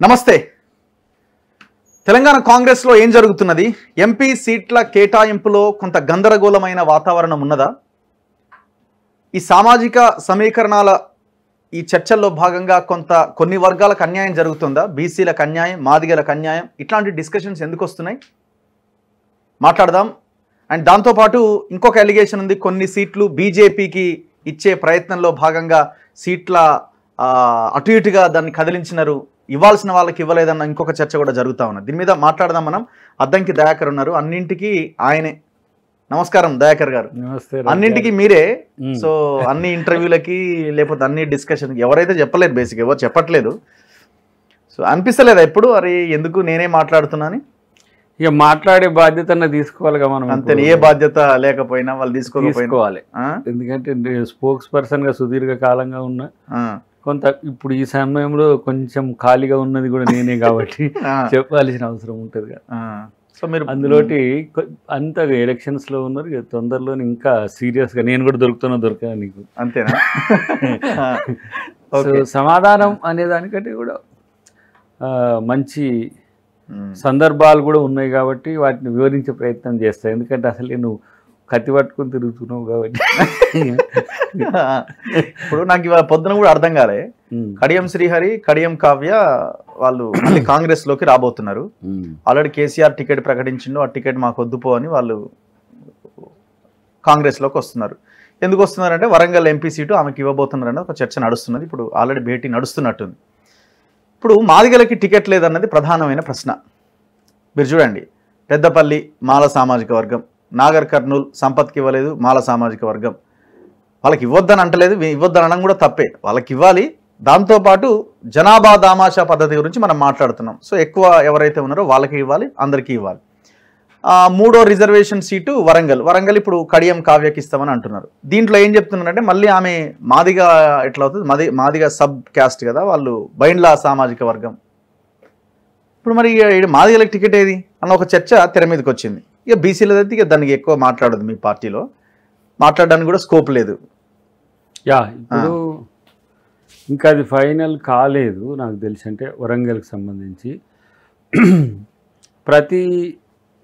నమస్తే. తెలంగాణ కాంగ్రెస్ లో ఏం జరుగుతున్నది? ఎంపీ సీట్ల కేటాయింపులో కొంత గందరగోళమైన వాతావరణం ఉన్నదా? ఈ సామాజిక సమీకరణాల ఈ చర్చల్లో భాగంగా కొన్ని వర్గాలకు అన్యాయం జరుగుతుందా? బీసీలకు అన్యాయం, మాదిగలకు అన్యాయం, ఇట్లాంటి డిస్కషన్స్ ఎందుకు వస్తున్నాయి మాట్లాడదాం. అండ్ దాంతోపాటు ఇంకొక ఎలిగేషన్ ఉంది, కొన్ని సీట్లు బీజేపీకి ఇచ్చే ప్రయత్నంలో భాగంగా సీట్ల అటు ఇటుగా దాన్ని కదిలించినారు, ఇవ్వాల్సిన వాళ్ళకి ఇవ్వలేదన్న ఇంకొక చర్చ కూడా జరుగుతూ ఉన్నది. దీని మీద మాట్లాడదాం మనం. అద్దంకి దయాకర్ ఉన్నారు, అన్నింటికి ఆయనే. నమస్కారం దయాకర్ గారు. అన్నింటికి మీరే. సో అన్ని ఇంటర్వ్యూలకి లేకపోతే అన్ని డిస్కషన్కి ఎవరైతే చెప్పలేదు, బేసిక్ ఎవరు చెప్పట్లేదు. సో అనిపిస్తలేదా ఎప్పుడు అరే ఎందుకు నేనే మాట్లాడుతున్నాను? ఇక మాట్లాడే బాధ్యత తీసుకోవాలిగా మనం. అంతే, ఏ బాధ్యత లేకపోయినా వాళ్ళు తీసుకోవాలి. ఎందుకంటే స్పోక్స్ పర్సన్ గా సుదీర్ఘ కాలంగా ఉన్నా కొంత ఇప్పుడు ఈ సమయంలో కొంచెం ఖాళీగా ఉన్నది కూడా నేనే కాబట్టి చెప్పాల్సిన అవసరం ఉంటుంది కదా. సో మీరు అందులోటి అంత ఎలక్షన్స్ లో ఉన్నారు, తొందరలో ఇంకా సీరియస్ గా నేను కూడా దొరకా నీకు అంతేనా? సో సమాధానం అనే దానికంటే కూడా మంచి సందర్భాలు కూడా ఉన్నాయి కాబట్టి వాటిని వివరించే ప్రయత్నం చేస్తాయి. ఎందుకంటే అసలే నువ్వు కత్తి పట్టుకుని తిరుగుతున్నావు కాబట్టి. ఇప్పుడు నాకు ఇవాళ పొద్దున కూడా అర్థం కాలే, కడియం శ్రీహరి, కడియం కావ్య వాళ్ళు మళ్ళీ కాంగ్రెస్ లోకి రాబోతున్నారు. ఆల్రెడీ కేసీఆర్ టికెట్ ప్రకటించిండు, ఆ టికెట్ మాకు వద్దుపో అని వాళ్ళు కాంగ్రెస్ లోకి వస్తున్నారు. ఎందుకు వస్తున్నారంటే వరంగల్ ఎంపీ సీటు ఆమెకి ఇవ్వబోతున్నారని ఒక చర్చ నడుస్తున్నది. ఇప్పుడు ఆల్రెడీ భేటీ నడుస్తున్నట్టుంది. ఇప్పుడు మాదిగలకి టికెట్ లేదన్నది ప్రధానమైన ప్రశ్న. మీరు చూడండి, పెద్దపల్లి మాల సామాజిక వర్గం, నాగర్ కర్నూల్ సంపత్కి ఇవ్వలేదు, మాల సామాజిక వర్గం. వాళ్ళకి ఇవ్వద్దని అంటలేదు, ఇవ్వద్దని అనడం కూడా తప్పే, వాళ్ళకి ఇవ్వాలి. దాంతోపాటు జనాభా దామాషా పద్ధతి గురించి మనం మాట్లాడుతున్నాం. సో ఎక్కువ ఎవరైతే ఉన్నారో వాళ్ళకి ఇవ్వాలి, అందరికీ ఇవ్వాలి. మూడో రిజర్వేషన్ సీటు వరంగల్ ఇప్పుడు కడియం కావ్యకి ఇస్తామని అంటున్నారు. దీంట్లో ఏం చెప్తున్నారంటే మళ్ళీ ఆమె మాదిగా ఎట్లా అవుతుంది, మాదిగా సబ్ క్యాస్ట్ కదా, వాళ్ళు బైండ్లా సామాజిక వర్గం. ఇప్పుడు మరి మాదిగలకు టికెట్ ఏది అన్న ఒక చర్చ తెర మీదకి వచ్చింది. ఇక బీసీలదైతే ఇక దానికి ఎక్కువ మాట్లాడదు, మీ పార్టీలో మాట్లాడడానికి కూడా స్కోప్ లేదు. ఇప్పుడు ఇంకా అది ఫైనల్ కాలేదు నాకు తెలిసి. అంటే వరంగల్కి సంబంధించి ప్రతి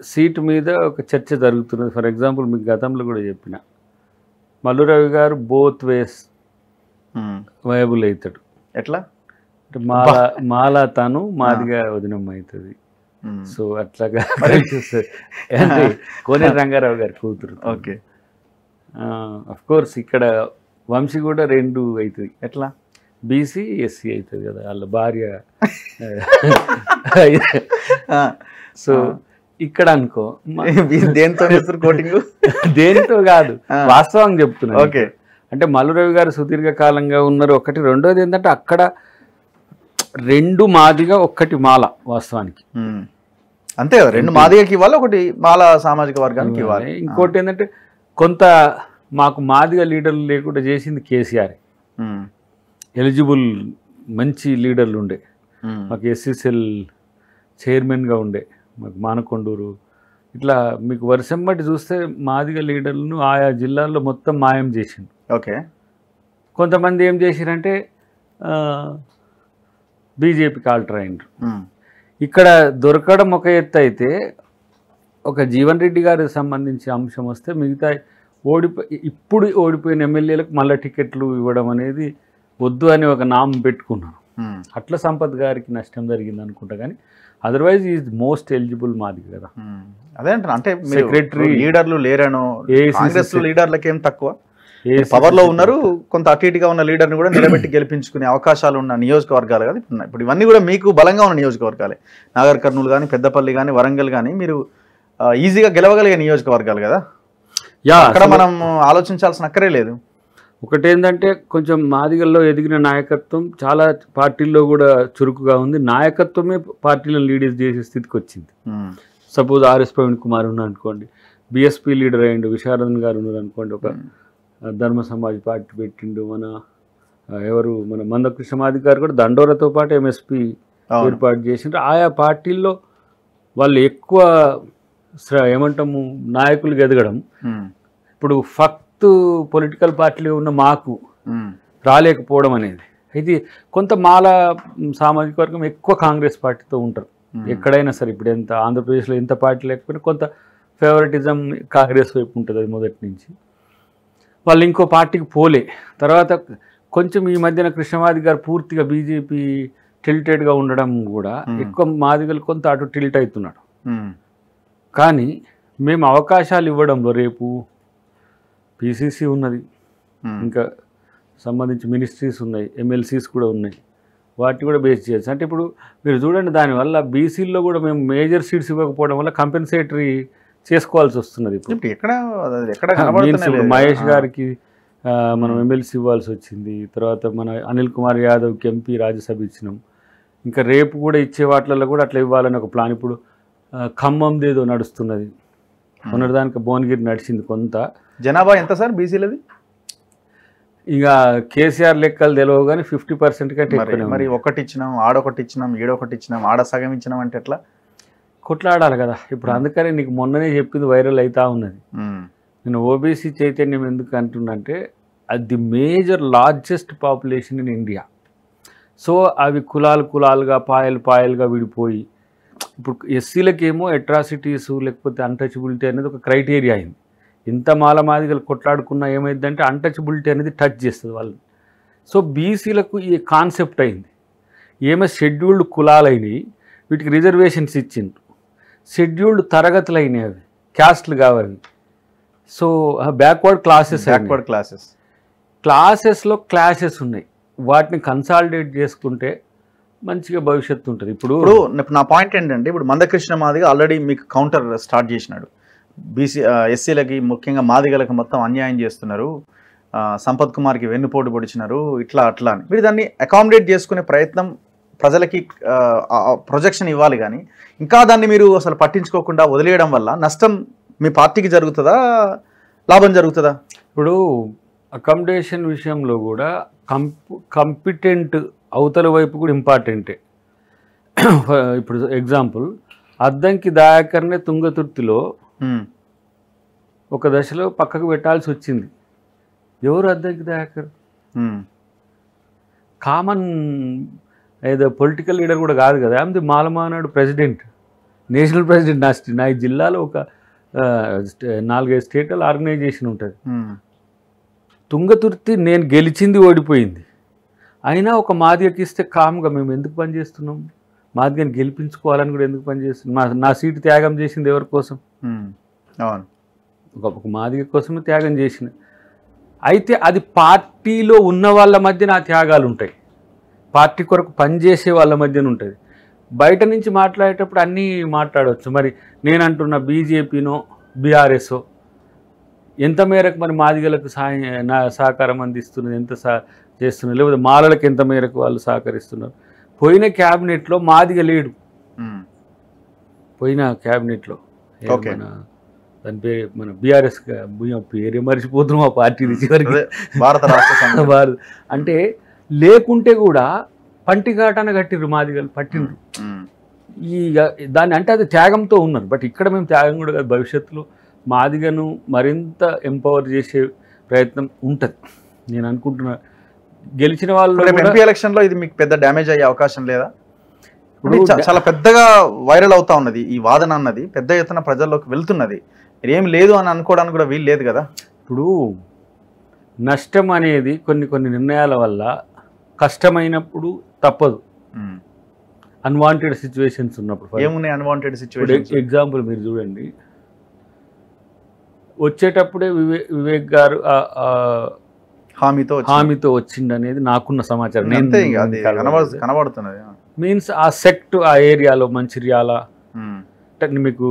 సీటు మీద ఒక చర్చ జరుగుతున్నది. ఫర్ ఎగ్జాంపుల్ మీకు గతంలో కూడా చెప్పిన, మల్లురవి గారు బోత్ వేస్ వయబుల్ అవుతాడు. ఎట్లా అంటే మాల తను మాదిగా వదినమ్మ అవుతుంది. సో అట్లాగా అంటే కోనేరు రంగారావు గారి కూతురు. ఓకే, అఫ్ కోర్స్ ఇక్కడ వంశీ కూడా 2 అవుతుంది. ఎట్లా బీసీ ఎస్సీ అవుతుంది కదా వాళ్ళ భార్య. సో ఇక్కడ అనుకో దేంతో కోటింగ్, దేనితో కాదు, వాస్తవంగా చెప్తున్నా. ఓకే, అంటే మల్లురవి గారు సుదీర్ఘ కాలంగా ఉన్నారు ఒకటి. రెండోది ఏంటంటే అక్కడ 2 మాదిగా 1 మాల. వాస్తవానికి అంతే కదా, 2 మాదిగకి ఇవ్వాలి, 1 మాల సామాజిక వర్గానికి ఇవ్వాలి. ఇంకోటి ఏంటంటే కొంత మాకు మాదిగా లీడర్లు లేకుండా చేసింది కేసీఆర్. ఎలిజిబుల్ మంచి లీడర్లు ఉండే, మాకు ఎస్సీసెల్ చైర్మన్గా ఉండే, మాకు మానకొండూరు, ఇట్లా మీకు వర్షం బట్టి చూస్తే మాదిగ లీడర్లను ఆయా జిల్లాల్లో మొత్తం మాయం చేసిండు. ఓకే, కొంతమంది ఏం చేసిరంటే బీజేపీకి ఆల్టర్ అయిండ్రు. ఇక్కడ దొరకడం ఒక ఎత్తు అయితే, ఒక జీవన్ రెడ్డి గారికి సంబంధించి అంశం వస్తే మిగతా ఇప్పుడు ఓడిపోయిన ఎమ్మెల్యేలకు మళ్ళీ టికెట్లు ఇవ్వడం అనేది వద్దు అని ఒక నామం పెట్టుకున్నాను. అట్లా సంపత్ గారికి నష్టం జరిగింది అనుకుంటా. కానీ అదర్వైజ్ ఈజ్ మోస్ట్ ఎలిజిబుల్ మాది కదా. అదే అంటున్నా, అంటే సెక్రటరీ లీడర్లు లేరనో, కాంగ్రెస్ లీడర్లకి ఏం తక్కువ, పవర్ లో ఉన్నారు, కొంత అటు ఇటుగా ఉన్న లీడర్ని కూడా నిలబెట్టి గెలిపించుకునే అవకాశాలు ఉన్న నియోజకవర్గాలు కదా ఇప్పుడు ఇవన్నీ కూడా మీకు బలంగా ఉన్న నియోజకవర్గాలే. నాగర్ కర్నూలు కానీ, పెద్దపల్లి కానీ, వరంగల్ కానీ మీరు ఈజీగా గెలవగలిగే నియోజకవర్గాలు కదా. అక్కడ మనం ఆలోచించాల్సిన అక్కరే లేదు. ఒకటేంటంటే కొంచెం మాదిగల్లో ఎదిగిన నాయకత్వం చాలా పార్టీల్లో కూడా చురుకుగా ఉంది. నాయకత్వమే పార్టీలను లీడ్ చేసే స్థితికి వచ్చింది. సపోజ్ ఆర్ఎస్ ప్రవీణ్ కుమార్ ఉన్నారు అనుకోండి, బీఎస్పీ లీడర్ అయ్యిండు, విశారదన్ గారు ఉన్నారు అనుకోండి, ఒక ధర్మ సమాజ్ పార్టీ పెట్టిండు. మన మందకృష్ణ మాదిగ గారు కూడా దండోరతో పాటు ఎంఎస్పీ ఏర్పాటు చేసిండ్రు. ఆయా పార్టీల్లో వాళ్ళు ఎక్కువ ఏమంటాము నాయకులు ఎదగడం. ఇప్పుడు ఫక్త్ పొలిటికల్ పార్టీలో ఉన్న మాకు రాలేకపోవడం అనేది అయితే కొంత మాల సామాజిక వర్గం ఎక్కువ కాంగ్రెస్ పార్టీతో ఉంటారు ఎక్కడైనా సరే. ఇప్పుడు ఎంత ఆంధ్రప్రదేశ్లో ఎంత పార్టీ లేకపోయినా కొంత ఫేవరెటిజం కాంగ్రెస్ వైపు ఉంటుంది అది మొదటి నుంచి. వాళ్ళు ఇంకో పార్టీకి పోలే. తర్వాత కొంచెం ఈ మధ్యన కృష్ణమాది గారు పూర్తిగా బీజేపీ టిల్టెడ్గా ఉండడం కూడా ఎక్కువ మాదిగలు కొంత అటు టిల్ట్ అవుతున్నాడు. కానీ మేము అవకాశాలు ఇవ్వడంలో రేపు పీసీసీ ఉన్నది, ఇంకా సంబంధించి మినిస్ట్రీస్ ఉన్నాయి, ఎమ్మెల్సీస్ కూడా ఉన్నాయి, వాటిని కూడా బేస్ చేయొచ్చు. అంటే ఇప్పుడు మీరు చూడండి, దానివల్ల బీసీల్లో కూడా మేము మేజర్ సీట్స్ ఇవ్వకపోవడం వల్ల కంపెన్సేటరీ చేసుకోవాల్సి వస్తున్నది. ఇప్పుడు మహేష్ గారికి మనం ఎమ్మెల్సీ ఇవ్వాల్సి వచ్చింది, తర్వాత మన అనిల్ కుమార్ యాదవ్కి ఎంపీ రాజ్యసభ ఇచ్చినాం, ఇంకా రేపు కూడా ఇచ్చే వాటిల్లో కూడా అట్లా ఇవ్వాలని ఒక ప్లాన్. ఇప్పుడు ఖమ్మందేదో నడుస్తున్నది, మొన్నటిదానికి భువనగిరి నడిచింది. కొంత జనాభా ఎంత సార్ బీసీలది? ఇక కేసీఆర్ లెక్కలు తెలియవు కానీ 50% కంటే మరి ఒకటి ఇచ్చినాం, ఆడొకటి ఇచ్చినాం, ఈడొకటి ఇచ్చినాం, ఆడ సగం ఇచ్చినాం అంటే ఎట్లా? కొట్లాడాలి కదా. ఇప్పుడు అందుకని నీకు మొన్ననే చెప్పింది వైరల్ అవుతా ఉన్నది. నేను ఓబీసీ చైతన్యం ఎందుకు అంటున్నంటే అది the major largest population in India. So అవి కులాలుగా పాయలుగా విడిపోయి ఇప్పుడు ఎస్సీలకేమో అట్రాసిటీస్ లేకపోతే అన్టచబిలిటీ అనేది ఒక క్రైటీరియా అయింది. ఇంత మాదిగలు కొట్లాడుకున్నా ఏమైందంటే అన్టచబిలిటీ అనేది టచ్ చేస్తుంది వాళ్ళని. సో బీసీలకు ఈ కాన్సెప్ట్ అయింది. ఏమో షెడ్యూల్డ్ కులాలైనవి, వీటికి రిజర్వేషన్స్ ఇచ్చిండ్రు, షెడ్యూల్డ్ తరగతులు అయినాయి, అవి క్యాస్ట్లు కావాలి. సో బ్యాక్వర్డ్ క్లాసెస్లో క్లాసెస్ ఉన్నాయి, వాటిని కన్సాలిడేట్ చేసుకుంటే మంచిగా భవిష్యత్తు ఉంటుంది. ఇప్పుడు నా పాయింట్ ఏంటంటే, ఇప్పుడు మందకృష్ణ మాదిగ ఆల్రెడీ మీకు కౌంటర్ స్టార్ట్ చేసినాడు. ఎస్సీలకి ముఖ్యంగా మాదిగలకు మొత్తం అన్యాయం చేస్తున్నారు, సంపత్ కుమార్కి వెన్నుపోటు పొడిచినారు, ఇట్లా అని మీరు దాన్ని అకామిడేట్ చేసుకునే ప్రయత్నం, ప్రజలకి ప్రొజెక్షన్ ఇవ్వాలి. కానీ ఇంకా దాన్ని మీరు అసలు పట్టించుకోకుండా వదిలేయడం వల్ల నష్టం మీ పార్టీకి జరుగుతుందా, లాభం జరుగుతుందా? ఇప్పుడు అకామిడేషన్ విషయంలో కూడా కంపిటెంట్ అవతల వైపు కూడా ఇంపార్టెంటే. ఇప్పుడు ఎగ్జాంపుల్ అద్దంకి దయాకర్నే తుంగతుర్తిలో ఒక దశలో పక్కకు పెట్టాల్సి వచ్చింది. ఎవరు అద్దంకి దయాకర్? కామన్ ఏదో పొలిటికల్ లీడర్ కూడా కాదు కదా. ఆమెది మాలమానాడు ప్రెసిడెంట్, నేషనల్ ప్రెసిడెంట్. నా జిల్లాలో ఒక 4-5 స్టేట్ల ఆర్గనైజేషన్ ఉంటుంది. తుంగతుర్తి నేను గెలిచింది ఓడిపోయింది, అయినా ఒక మాదిగకి ఇస్తే కామ్గా మేము ఎందుకు పనిచేస్తున్నాం? మాదిగని గెలిపించుకోవాలని కూడా ఎందుకు పనిచేస్తున్నాం? నా సీటు త్యాగం చేసింది ఎవరి కోసం? ఒక మాదిగ కోసమే త్యాగం చేసిన. అయితే అది పార్టీలో ఉన్న వాళ్ళ మధ్య నా త్యాగాలు ఉంటాయి, పార్టీ కొరకు పనిచేసే వాళ్ళ మధ్యన ఉంటుంది. బయట నుంచి మాట్లాడేటప్పుడు అన్నీ మాట్లాడవచ్చు. మరి నేను అంటున్న బీజేపీనో బీఆర్ఎస్ఓ ఎంత మేరకు మరి మాదిగలకు సహకారం అందిస్తున్నది, ఎంత చేస్తున్నారు, లేకపోతే మాలలకు ఎంత మేరకు వాళ్ళు సహకరిస్తున్నారు? పోయిన క్యాబినెట్లో మాదిగ లేడు. పోయిన క్యాబినెట్లో దాని పేరు మన బీఆర్ఎస్ పేరే మర్చిపోతున్నాం ఆ పార్టీ చివరికి, భారత అంటే లేకుంటే కూడా పంటిఘాటాన కట్టిర్రు మాదిగలు, పట్టిండ్రు. ఈ దాన్ని అంటే అది త్యాగంతో ఉన్నారు. బట్ ఇక్కడ మేము త్యాగం కూడా కాదు, భవిష్యత్తులో మాదిగను మరింత ఎంపవర్ చేసే ప్రయత్నం ఉంటుంది నేను అనుకుంటున్నా. గెలిచిన వాళ్ళు ఎంపీ ఎలక్షన్లో ఇది మీకు పెద్ద డ్యామేజ్ అయ్యే అవకాశం లేదా? ఇప్పుడు చాలా పెద్దగా వైరల్ అవుతా ఉన్నది ఈ వాదన అన్నది, పెద్ద ఎత్తున ప్రజల్లోకి వెళ్తున్నది. ఏం లేదు అని అనుకోవడానికి కూడా వీలు లేదు కదా. ఇప్పుడు నష్టం అనేది కొన్ని నిర్ణయాల వల్ల కష్టమైనప్పుడు తప్పదు. అన్వాంటెడ్ సిచ్యువేషన్స్ ఉన్నప్పుడు ఏమున్నాయి అన్వాంటెడ్ సిచ్యువేషన్స్? ఎగ్జాంపుల్ మీరు చూడండి, వచ్చేటప్పుడే వివేక్ గారు హామీతో వచ్చిండనేది నాకున్న సమాచారం. కనబడుతున్నది. మీన్స్ ఆ సెక్ట్ ఆ ఏరియాలో మంచిర్యాల మీకు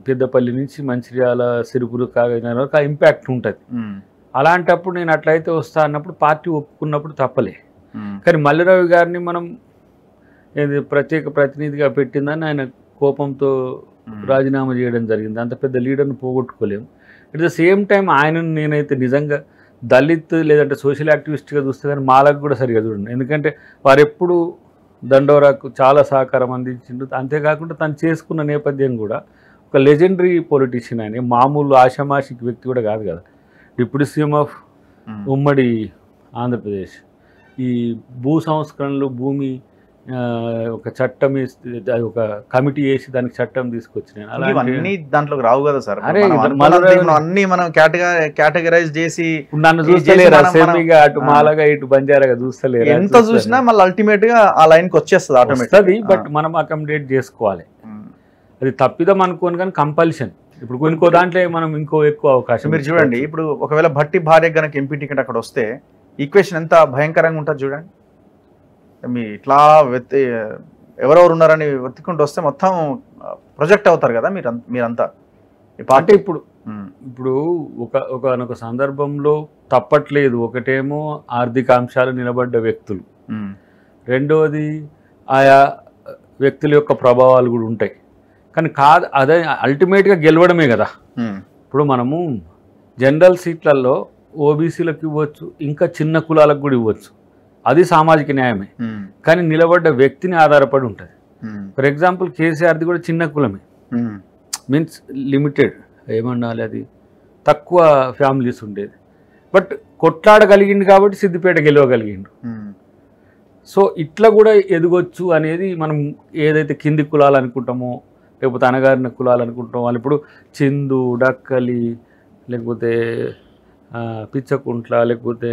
పెద్దపల్లి నుంచి మంచిర్యాల సిరుపురు కాగజనగర్ వరకు ఆ ఇంపాక్ట్ ఉంటుంది. అలాంటప్పుడు నేను అట్లయితే వస్తా అన్నప్పుడు పార్టీ ఒప్పుకున్నప్పుడు తప్పలే. కానీ మల్లిరావు గారిని మనం ప్రత్యేక ప్రతినిధిగా పెట్టిందని ఆయన కోపంతో రాజీనామా చేయడం జరిగింది. అంత పెద్ద లీడర్ని పోగొట్టుకోలేము. అట్ ద సేమ్ టైం ఆయనను నేనైతే నిజంగా దళిత్ లేదంటే సోషల్ యాక్టివిస్ట్గా చూస్తే కానీ మాలకు కూడా సరిగా చూడండి. ఎందుకంటే వారు ఎప్పుడు దండోరాకు చాలా సహకారం అందించిండు. అంతేకాకుండా తను చేసుకున్న నేపథ్యం కూడా ఒక లెజెండరీ పొలిటీషియన్ అని, మామూలు ఆషామాషిక్ వ్యక్తి కూడా కాదు కదా. డిప్యూటీ సీఎం ఆఫ్ ఉమ్మడి ఆంధ్రప్రదేశ్, ఈ భూ సంస్కరణలు భూమి ఒక చట్టం ఒక కమిటీ వేసి దానికి చట్టం తీసుకొచ్చినాయి. ఇవన్నీ దాంట్లోకి రావు కదా సార్. అరే అన్ని మనం కేటగరైజ్ చేసి నన్ను చూస్తలేరా సెమీగా అటు మాలగా ఇటు బంజారాగా చూస్తలేరు. ఎంత చూసినా మళ్ళీ అల్టిమేట్ గా ఆ లైన్ కి వచ్చేస్తుంది ఆటోమేటిక్. బట్ మనం అకామిడేట్ చేసుకోవాలి. అది తప్పిదం అనుకోని కానీ కంపల్షన్. ఇప్పుడు ఇంకో దాంట్లో మనం ఇంకో ఎక్కువ అవకాశం. మీరు చూడండి, ఇప్పుడు ఒకవేళ భట్టి భార్య గనక ఎంపీ టికెట్ అక్కడ వస్తే ఈక్వేషన్ ఎంత భయంకరంగా ఉంటుంది చూడండి. మీ ఇట్లా ఎవరెవరు ఉన్నారని వెతుక్కుంటూ వస్తే మొత్తం ప్రొజెక్ట్ అవుతారు కదా మీరంతా. అంటే ఇప్పుడు ఒక సందర్భంలో తప్పట్లేదు. ఒకటేమో ఆర్థిక అంశాలు నిలబడ్డ వ్యక్తులు, రెండోది ఆయా వ్యక్తుల యొక్క ప్రభావాలు కూడా ఉంటాయి. కానీ అదే అల్టిమేట్గా గెలవడమే కదా. ఇప్పుడు మనము జనరల్ సీట్లలో ఓబీసీలకు ఇవ్వచ్చు, ఇంకా చిన్న కులాలకు కూడా ఇవ్వచ్చు, అది సామాజిక న్యాయమే. కానీ నిలబడ్డ వ్యక్తిని ఆధారపడి ఉంటుంది. ఫర్ ఎగ్జాంపుల్ కేసీఆర్ది కూడా చిన్న కులమే, మీన్స్ లిమిటెడ్ ఏమన్నాలి, అది తక్కువ ఫ్యామిలీస్ ఉండేది. బట్ కొట్లాడగలిగిండు కాబట్టి సిద్దిపేట గెలవగలిగిండు. సో ఇట్లా కూడా ఎదగొచ్చు అనేది మనం ఏదైతే కింది కులాలు అనుకుంటామో లేకపోతే అనగారిన కులాలు అనుకుంటాం. వాళ్ళు ఇప్పుడు చిందు, డక్కలి, లేకపోతే పిచ్చకుంట్ల, లేకపోతే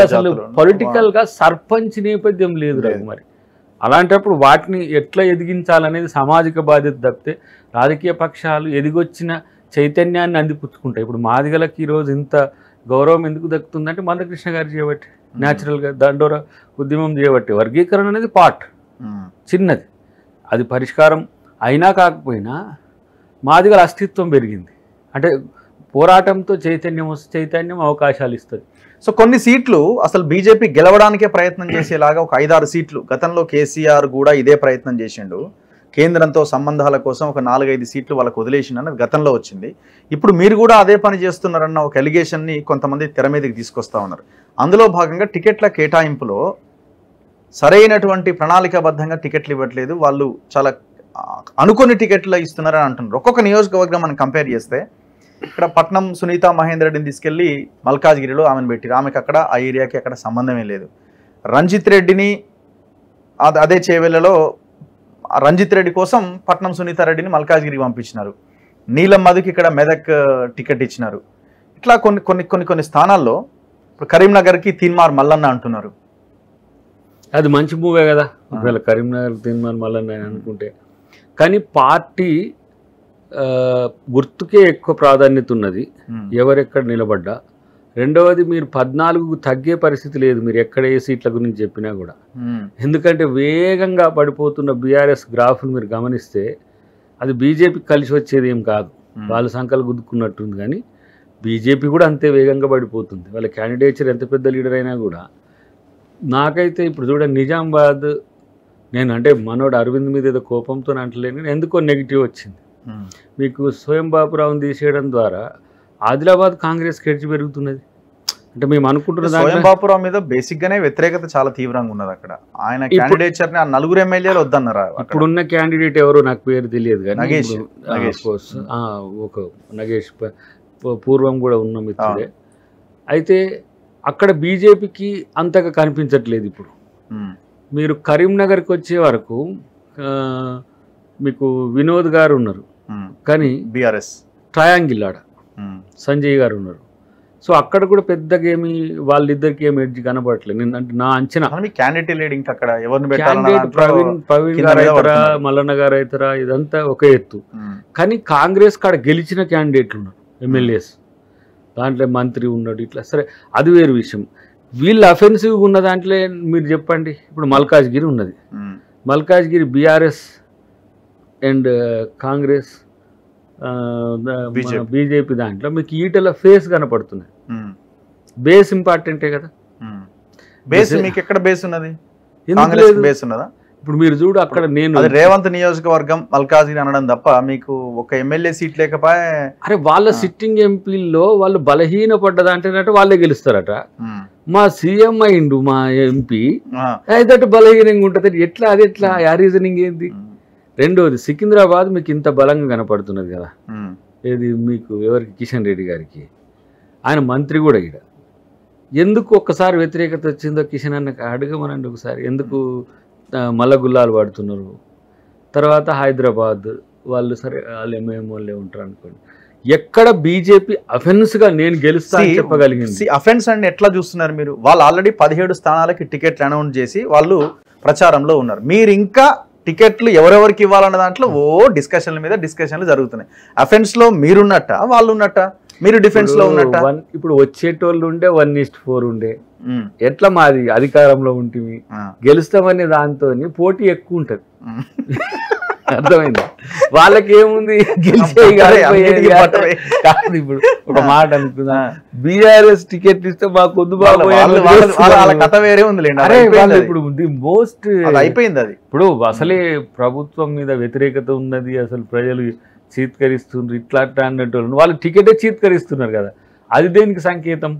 అసలు పొలిటికల్ గా సర్పంచ్ నేపథ్యం లేదు మరి. అలాంటప్పుడు వాటిని ఎట్లా ఎదిగించాలనేది సామాజిక బాధ్యత తప్పితే రాజకీయ పక్షాలు ఎదిగొచ్చిన చైతన్యాన్ని అందిపుచ్చుకుంటాయి. ఇప్పుడు మాదిగలకి ఈరోజు ఇంత గౌరవం ఎందుకు దక్కుతుందంటే మందకృష్ణ గారు చేయబట్టి, న్యాచురల్గా దండోర ఉద్యమం చేయబట్టి. వర్గీకరణ అనేది పార్ట్ చిన్నది, అది పరిష్కారం అయినా కాకపోయినా మాదిగల అస్తిత్వం పెరిగింది. అంటే పోరాటంతో చైతన్యం అవకాశాలు ఇస్తుంది. సో కొన్ని సీట్లు అసలు బీజేపీ గెలవడానికే ప్రయత్నం చేసేలాగా ఒక 5-6 సీట్లు గతంలో కేసీఆర్ కూడా ఇదే ప్రయత్నం చేసిండు. కేంద్రంతో సంబంధాల కోసం ఒక 4-5 సీట్లు వాళ్ళకు వదిలేసిండని గతంలో వచ్చింది. ఇప్పుడు మీరు కూడా అదే పని చేస్తున్నారన్న ఒక ఎలిగేషన్ని కొంతమంది తెర మీదకి తీసుకొస్తా ఉన్నారు. అందులో భాగంగా టికెట్ల కేటాయింపులో సరైనటువంటి ప్రణాళికాబద్ధంగా టికెట్లు ఇవ్వట్లేదు, వాళ్ళు చాలా అనుకుని టికెట్లు ఇస్తున్నారని అంటున్నారు. ఒక్కొక్క నియోజకవర్గం మనం కంపేర్ చేస్తే ఇక్కడ పట్నం సునీత మహేందర్ రెడ్డిని తీసుకెళ్లి మల్కాజ్గిరిలో ఆమెను పెట్టారు. ఆమెకు అక్కడ ఆ ఏరియాకి అక్కడ సంబంధమే లేదు. రంజిత్ రెడ్డిని అదే చేవెళ్లలో రంజిత్ రెడ్డి కోసం పట్నం సునీత రెడ్డిని మల్కాజ్గిరికి పంపించినారు. నీలం మధుకి ఇక్కడ మెదక్ టికెట్ ఇచ్చినారు. ఇట్లా కొన్ని స్థానాల్లో ఇప్పుడు కరీంనగర్కి తీన్మార్ మల్లన్న అంటున్నారు. అది మంచి మూవే కదా ఒకవేళ కరీంనగర్ తీన్మార్ మల్లన్న అనుకుంటే. కానీ పార్టీ గుర్తుకే ఎక్కువ ప్రాధాన్యత ఉన్నది, ఎవరెక్కడ నిలబడ్డా. రెండవది మీరు 14కు తగ్గే పరిస్థితి లేదు మీరు ఎక్కడ ఏ సీట్ల గురించి చెప్పినా కూడా. ఎందుకంటే వేగంగా పడిపోతున్న బీఆర్ఎస్ గ్రాఫ్ను మీరు గమనిస్తే అది బీజేపీకి కలిసి వచ్చేది ఏం కాదు. వాళ్ళ సంఖ్యలు గుద్దుకున్నట్టుంది. కానీ బీజేపీ కూడా అంతే వేగంగా పడిపోతుంది. వాళ్ళ క్యాండిడేచర్ ఎంత పెద్ద లీడర్ అయినా కూడా. నాకైతే ఇప్పుడు చూడండి, నిజామాబాద్ నేను అంటే మనోడు అరవింద్ మీద ఏదో కోపంతో అంటలేను, ఎందుకో నెగిటివ్ వచ్చింది. మీకు స్వయం బాపురావుని తీసేయడం ద్వారా ఆదిలాబాద్ కాంగ్రెస్ ఎడ్జ్ పెరుగుతున్నది. అంటే మేము అనుకుంటున్న స్వయం బాపురావు మీద బేసిక్ గానే వ్యతిరేకత చాలా తీవ్రంగా ఉన్నది అక్కడ. ఆయన క్యాండిడేచర్ ని 4 ఎమ్మెల్యేలు వద్దన్నారు. ఇప్పుడున్న క్యాండిడేట్ ఎవరో నాకు పేరు తెలియదు కానీ ఒక నగేష్ పూర్వం కూడా ఉన్న మిత్రుడే. అయితే అక్కడ బీజేపీకి అంతగా కనిపించట్లేదు. ఇప్పుడు మీరు కరీంనగర్కి వచ్చే వరకు మీకు వినోద్ గారు ఉన్నారు, కానీ బీఆర్ఎస్ ట్రయాంగిల్ ఆడ సంజయ్ గారు ఉన్నారు. సో అక్కడ కూడా పెద్దగా ఏమి వాళ్ళిద్దరికి ఏమి ఎడ్జ్ కనబడట్లేదు. నేను అంటే నా అంచనా ప్రవీణ్ గారు అవుతారా, మల్లన్న గారు అవుతారా, ఇదంతా ఒక ఎత్తు. కానీ కాంగ్రెస్ కాడ గెలిచిన క్యాండిడేట్లు ఉన్నారు, ఎమ్మెల్యేస్, దాంట్లో మంత్రి ఉన్నాడు, ఇట్లా సరే అది వేరు విషయం. వీళ్ళు అఫెన్సివ్గా ఉన్న దాంట్లో మీరు చెప్పండి. ఇప్పుడు మల్కాజ్గిరి ఉన్నది, Malkajgiri BRS and Congress BJP దాంట్లో మీకు ఈటల ఫేస్ కనపడుతుంది. బేస్ ఇంపార్టెంటే కదా. బేస్ మీకు ఎక్కడ బేస్ ఉన్నది? బేస్ ఉన్నదా? ఇప్పుడు మీరు చూడు అక్కడ నేను రేవంత్ నియోజకవర్గం మల్కాజ్గిరి అనడం తప్ప మీకు ఒక ఎమ్మెల్యే సీట్ లేకపోయా. అరే వాళ్ళ సిట్టింగ్ ఎంపీల్లో వాళ్ళు బలహీన పడ్డదంటేనట్టు వాళ్ళే గెలుస్తారట. మా సీఎం అయిండు మా ఎంపీ అయితే బలహీనంగా ఉంటుంది ఎట్లా? అది ఎట్లా? ఆ రీజనింగ్ ఏంది? రెండోది సికింద్రాబాద్ మీకు ఇంత బలంగా కనపడుతున్నది కదా, ఏది మీకు ఎవరికి? కిషన్ రెడ్డి గారికి. ఆయన మంత్రి కూడా ఇక్కడ. ఎందుకు ఒక్కసారి వ్యతిరేకత వచ్చిందో కిషన్ అన్నకు అడగమనండి ఒకసారి. ఎందుకు మల్ల గుల్లాలు పడుతున్నారు? తర్వాత హైదరాబాద్ వాళ్ళు సరే వాళ్ళు ఎంఐఎం వాళ్ళే ఉంటారు అనుకోండి. ఎక్కడ బీజేపీ అఫెన్స్గా నేను గెలుస్తా అని చెప్పగలిగింది? అఫెన్స్ అండి ఎట్లా చూస్తున్నారు మీరు? వాళ్ళు ఆల్రెడీ 17 స్థానాలకి టికెట్లు అనౌన్స్ చేసి వాళ్ళు ప్రచారంలో ఉన్నారు. మీరు ఇంకా టికెట్లు ఎవరెవరికి ఇవ్వాలన్న దాంట్లో డిస్కషన్లు జరుగుతున్నాయి. అఫెన్స్ లో మీరున్నట్ట వాళ్ళు ఉన్నట్ట, మీరు డిఫెన్స్ లో ఉన్నట్ట. ఇప్పుడు వచ్చేటోళ్ళు ఉండే 1:4 ఉండే. ఎట్లా మాది అధికారంలో ఉంటుంది గెలుస్తామనే దాంతో పోటీ ఎక్కువ ఉంటది. అర్థమైంది? వాళ్ళకి ఏముంది కాదు. ఇప్పుడు ఒక మాట అనుకుందా, బీఆర్ఎస్ టికెట్ ఇస్తే మాకు వద్దు కథ వేరే ఉంది. ఇప్పుడు ది మోస్ట్ అయిపోయింది అది. ఇప్పుడు అసలే ప్రభుత్వం మీద వ్యతిరేకత ఉన్నది, అసలు ప్రజలు చీత్కరిస్తున్నారు ఇట్లా అట్లా అన్నట్టు వాళ్ళు టికెటే చీత్కరిస్తున్నారు కదా. అది దేనికి సంకేతం?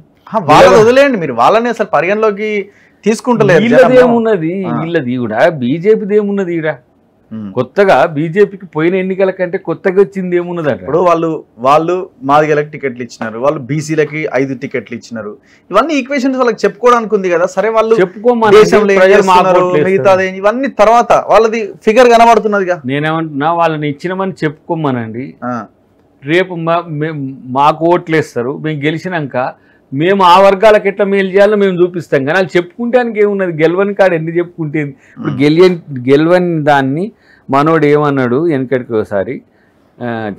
వాళ్ళని వదిలేయండి, మీరు వాళ్ళని అసలు పరిగణలోకి తీసుకుంటలేదు. వీళ్ళది ఏమున్నది, వీళ్ళది కూడా బీజేపీది ఏమున్నది? ఈడ కొత్తగా బీజేపీకి పోయిన ఎన్నికల కంటే కొత్తగా వచ్చింది ఏమున్నది? ఇప్పుడు వాళ్ళు మాదిగలకు టికెట్లు ఇచ్చినారు, వాళ్ళు బీసీలకి 5 టికెట్లు ఇచ్చినారు. ఇవన్నీ ఈక్వేషన్స్ వాళ్ళకి చెప్పుకోవడానికి ఉంది కదా. సరే వాళ్ళు మిగతాది ఇవన్నీ తర్వాత వాళ్ళది ఫిగర్ కనబడుతున్నదిగా. నేనేమంటున్నా, వాళ్ళని ఇచ్చినామని చెప్పుకోమనండి. రేపు మాకు ఓట్లు వేస్తారు, మేము గెలిచినాక మేము ఆ వర్గాలకు ఎట్లా మేలు చేయాలో మేము చూపిస్తాం. కానీ వాళ్ళు చెప్పుకుంటానికి ఏమున్నది? గెలవని కాడ ఎన్ని చెప్పుకుంటే ఇప్పుడు గెలవని దాన్ని మనోడు ఏమన్నాడు వెనకటికి ఒకసారి,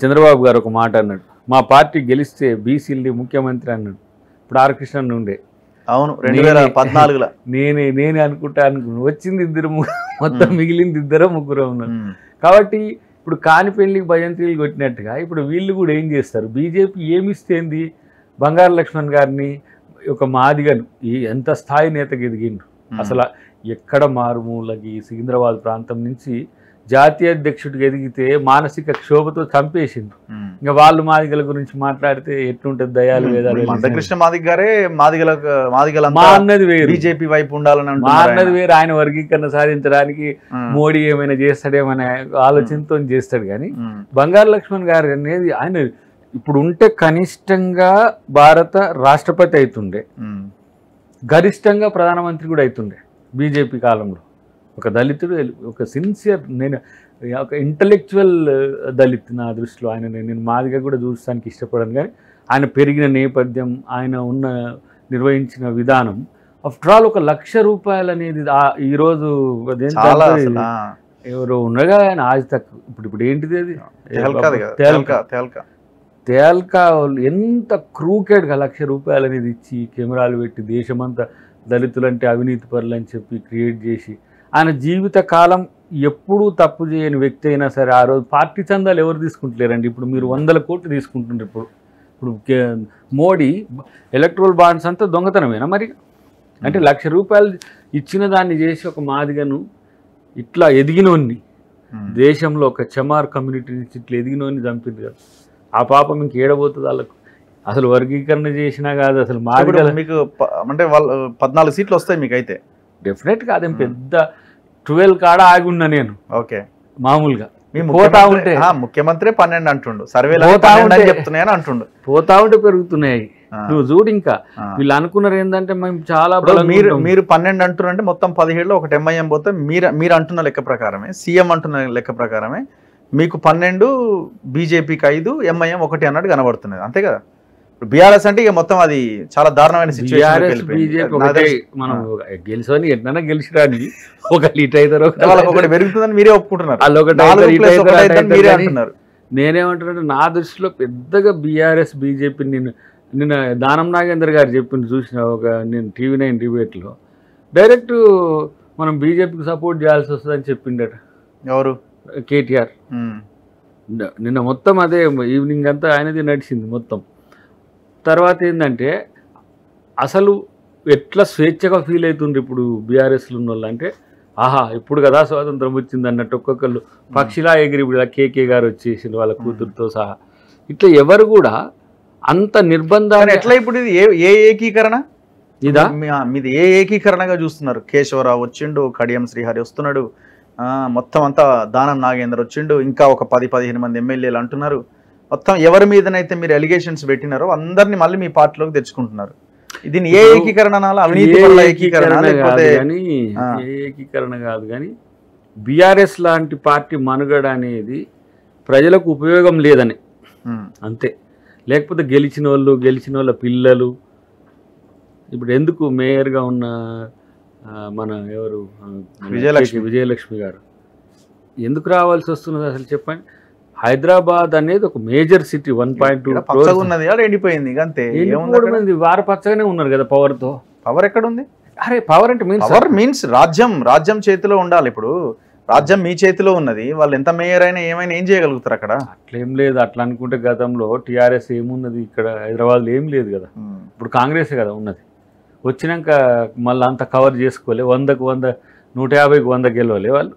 చంద్రబాబు గారు ఒక మాట అన్నాడు, మా పార్టీ గెలిస్తే బీసీలది ముఖ్యమంత్రి అన్నాడు. ఇప్పుడు ఆర్ కృష్ణ ఉండే. అవును, 2014లో నేనే అనుకున్నాను. వచ్చింది 2 మొత్తం మిగిలింది 2 3 ఉన్నారు. కాబట్టి ఇప్పుడు కానిపెళ్ళికి భజంత్రీలు కొట్టినట్టుగా ఇప్పుడు వీళ్ళు కూడా ఏం చేస్తారు? బీజేపీ ఏమిస్తేంది? బంగారు లక్ష్మణ్ గారిని ఒక మాదిగను ఎంత స్థాయి నేతకి ఎదిగిండు. అసలు ఎక్కడ మారుమూలకి సికింద్రాబాద్ ప్రాంతం నుంచి జాతీయ అధ్యక్షుడికి ఎదిగితే మానసిక క్షోభతో చంపేసిండు. ఇంకా వాళ్ళు మాదిగల గురించి మాట్లాడితే ఎట్లుంటది? దయాలు వేదాలు. మందకృష్ణ మాదిగ గారే మాదిగల మా అన్నది వేరు, బీజేపీ వైపు ఉండాలని మా అన్నది వేరు. ఆయన వర్గీకరణ సాధించడానికి మోడీ ఏమైనా చేస్తాడేమనే ఆలోచనతో చేస్తాడు. కానీ బంగారు లక్ష్మణ్ గారు అనేది ఆయన ఇప్పుడు ఉంటే కనిష్టంగా భారత రాష్ట్రపతి అవుతుండే, గరిష్టంగా ప్రధానమంత్రి కూడా అవుతుండే బీజేపీ కాలంలో. ఒక దళితుడు, ఒక సిన్సియర్, నేను ఒక ఇంటలెక్చువల్ దళిత్ నా దృష్టిలో ఆయన. నేను మాదిగా కూడా చూడడానికి ఇష్టపడను. కానీ ఆయన పెరిగిన నేపథ్యం, ఆయన నిర్వహించిన విధానం, ఆఫ్టర్ ఆల్ 1,00,000 రూపాయలు అనేది ఈరోజు ఎవరో ఉండగా ఆయన ఆజ్ తక్. ఇప్పుడు ఏంటిది అది? తేల్కా ఎంత క్రూకెడ్గా 1,00,000 రూపాయలు అనేది ఇచ్చి కెమెరాలు పెట్టి దేశమంతా దళితులంటే అవినీతి పరులు అని చెప్పి క్రియేట్ చేసి, ఆయన జీవిత కాలం ఎప్పుడూ తప్పు చేయని వ్యక్తి అయినా సరే ఆ రోజు పార్టీ చందాలు ఎవరు తీసుకుంటలేరండి. ఇప్పుడు మీరు 100 కోట్లు తీసుకుంటుండ్రు. ఇప్పుడు మోడీ ఎలక్ట్రల్ బాండ్స్ అంతా దొంగతనమేనా మరి? అంటే 1,00,000 రూపాయలు ఇచ్చిన దాన్ని చేసి ఒక మాదిగను ఇట్లా ఎదిగినోన్ని, దేశంలో ఒక చమార్ కమ్యూనిటీ నుంచి ఇట్లా ఎదిగినోన్ని చంపింది కదా. ఆ పాపం ఇంక ఏడబోతుంది వాళ్ళకు. అసలు వర్గీకరణ చేసినా కాదు అసలు మాదిగల. మీకు అంటే వాళ్ళు 14 సీట్లు వస్తాయి మీకు అయితే డెఫినెట్గా. అదేం పెద్ద 12 కాడ ఆగి ఉన్నా నేను. ఓకే, మామూలుగా పోతా ఉంటే ముఖ్యమంత్రి 12 అంటుండు, సర్వేలు చెప్తున్నాయని అంటుండు. పోతా ఉంటే పెరుగుతున్నాయి. నువ్వు చూడు, ఇంకా వీళ్ళు అనుకున్నారు ఏంటంటే మేము చాలా మీరు 12 అంటున్నారంటే మొత్తం 17లో ఒకటి ఎంఐఎం పోతే మీరు అంటున్న లెక్క ప్రకారమే, సీఎం అంటున్న లెక్క ప్రకారమే మీకు 12, బీజేపీకి 5, ఎంఐఎం 1 అన్నట్టు కనబడుతున్నది. అంతే కదా? బీఆర్ఎస్ అంటే ఇక మొత్తం అది చాలా దారుణమైన సిచ్యువేషన్. మనం గెలిచని ఎట్లా గెలిచిరాని ఒక లీట్ అవుతారు, ఒకటి పెరుగుతుందని మీరే ఒప్పుకుంటున్నారు. మీరే అంటున్నారు. నేనేమంటున్నా, నా దృష్టిలో పెద్దగా బీఆర్ఎస్ బీజేపీ నిన్న దానం నాగేందర్ గారు చెప్పింది చూసిన నేను TV9 డిబేట్లో డైరెక్ట్ మనం బీజేపీకి సపోర్ట్ చేయాల్సి వస్తుందని చెప్పిండట. ఎవరు? కేటీఆర్. నిన్న మొత్తం అదే ఈవినింగ్ అంతా ఆయనది నడిచింది మొత్తం. తర్వాత ఏంటంటే అసలు ఎట్లా స్వేచ్ఛగా ఫీల్ అవుతుండ్రు ఇప్పుడు బీఆర్ఎస్లో ఉన్న వాళ్ళు. అంటే ఆహా ఇప్పుడు కదా స్వాతంత్రం వచ్చింది అన్నట్టు ఒక్కొక్కళ్ళు పక్షిలా ఎగిరి. ఇప్పుడు కేకే గారు వచ్చేసింది వాళ్ళ కూతురుతో సహా. ఇట్లా ఎవరు కూడా అంత నిర్బంధాలు ఎట్లా? ఇప్పుడు ఇది ఏ ఏకీకరణ ఇదా? మీది ఏ ఏకీకరణగా చూస్తున్నారు? కేశవరావు వచ్చిండు, కడియం శ్రీహరి వస్తున్నాడు, మొత్తం అంతా దానం నాగేందర్ వచ్చిండు, ఇంకా ఒక 10-15 మంది ఎమ్మెల్యేలు అంటున్నారు. మొత్తం ఎవరి మీదనైతే మీరు ఎలిగేషన్స్ పెట్టినారో అందరినీ మళ్ళీ మీ పార్టీలోకి తెచ్చుకుంటున్నారు. దీన్ని ఏ ఏకీకరణ అనాలా? అవినీతి పరుల ఏకీకరణ లేకపోతే ఏకీకరణ కాదు కానీ బీఆర్ఎస్ లాంటి పార్టీ మనుగడ అనేది ప్రజలకు ఉపయోగం లేదని అంతే. లేకపోతే గెలిచిన వాళ్ళ పిల్లలు ఇప్పుడు ఎందుకు మేయర్గా ఉన్న మన ఎవరు విజయలక్ష్మి గారు ఎందుకు రావాల్సి వస్తున్నది అసలు చెప్పండి? హైదరాబాద్ అనేది ఒక మేజర్ సిటీ, 1.2 ఉన్నది ఎండిపోయింది అంతే. వారు పచ్చగానే ఉన్నారు కదా పవర్తో. పవర్ ఎక్కడ ఉంది? అరే పవర్ అంటే పవర్ మీన్స్ రాజ్యం చేతిలో ఉండాలి. ఇప్పుడు రాజ్యం మీ చేతిలో ఉన్నది, వాళ్ళు ఎంత మేయర్ అయినా ఏమైనా ఏం చేయగలుగుతారు అక్కడ? అట్లేం లేదు. అట్లా అనుకుంటే గతంలో టీఆర్ఎస్ ఏమున్నది ఇక్కడ హైదరాబాద్లో ఏం లేదు కదా. ఇప్పుడు కాంగ్రెసే కదా ఉన్నది. వచ్చినాక మళ్ళీ అంత కవర్ చేసుకోలే, 100కు 100 150కు 100 గెలవలే వాళ్ళు.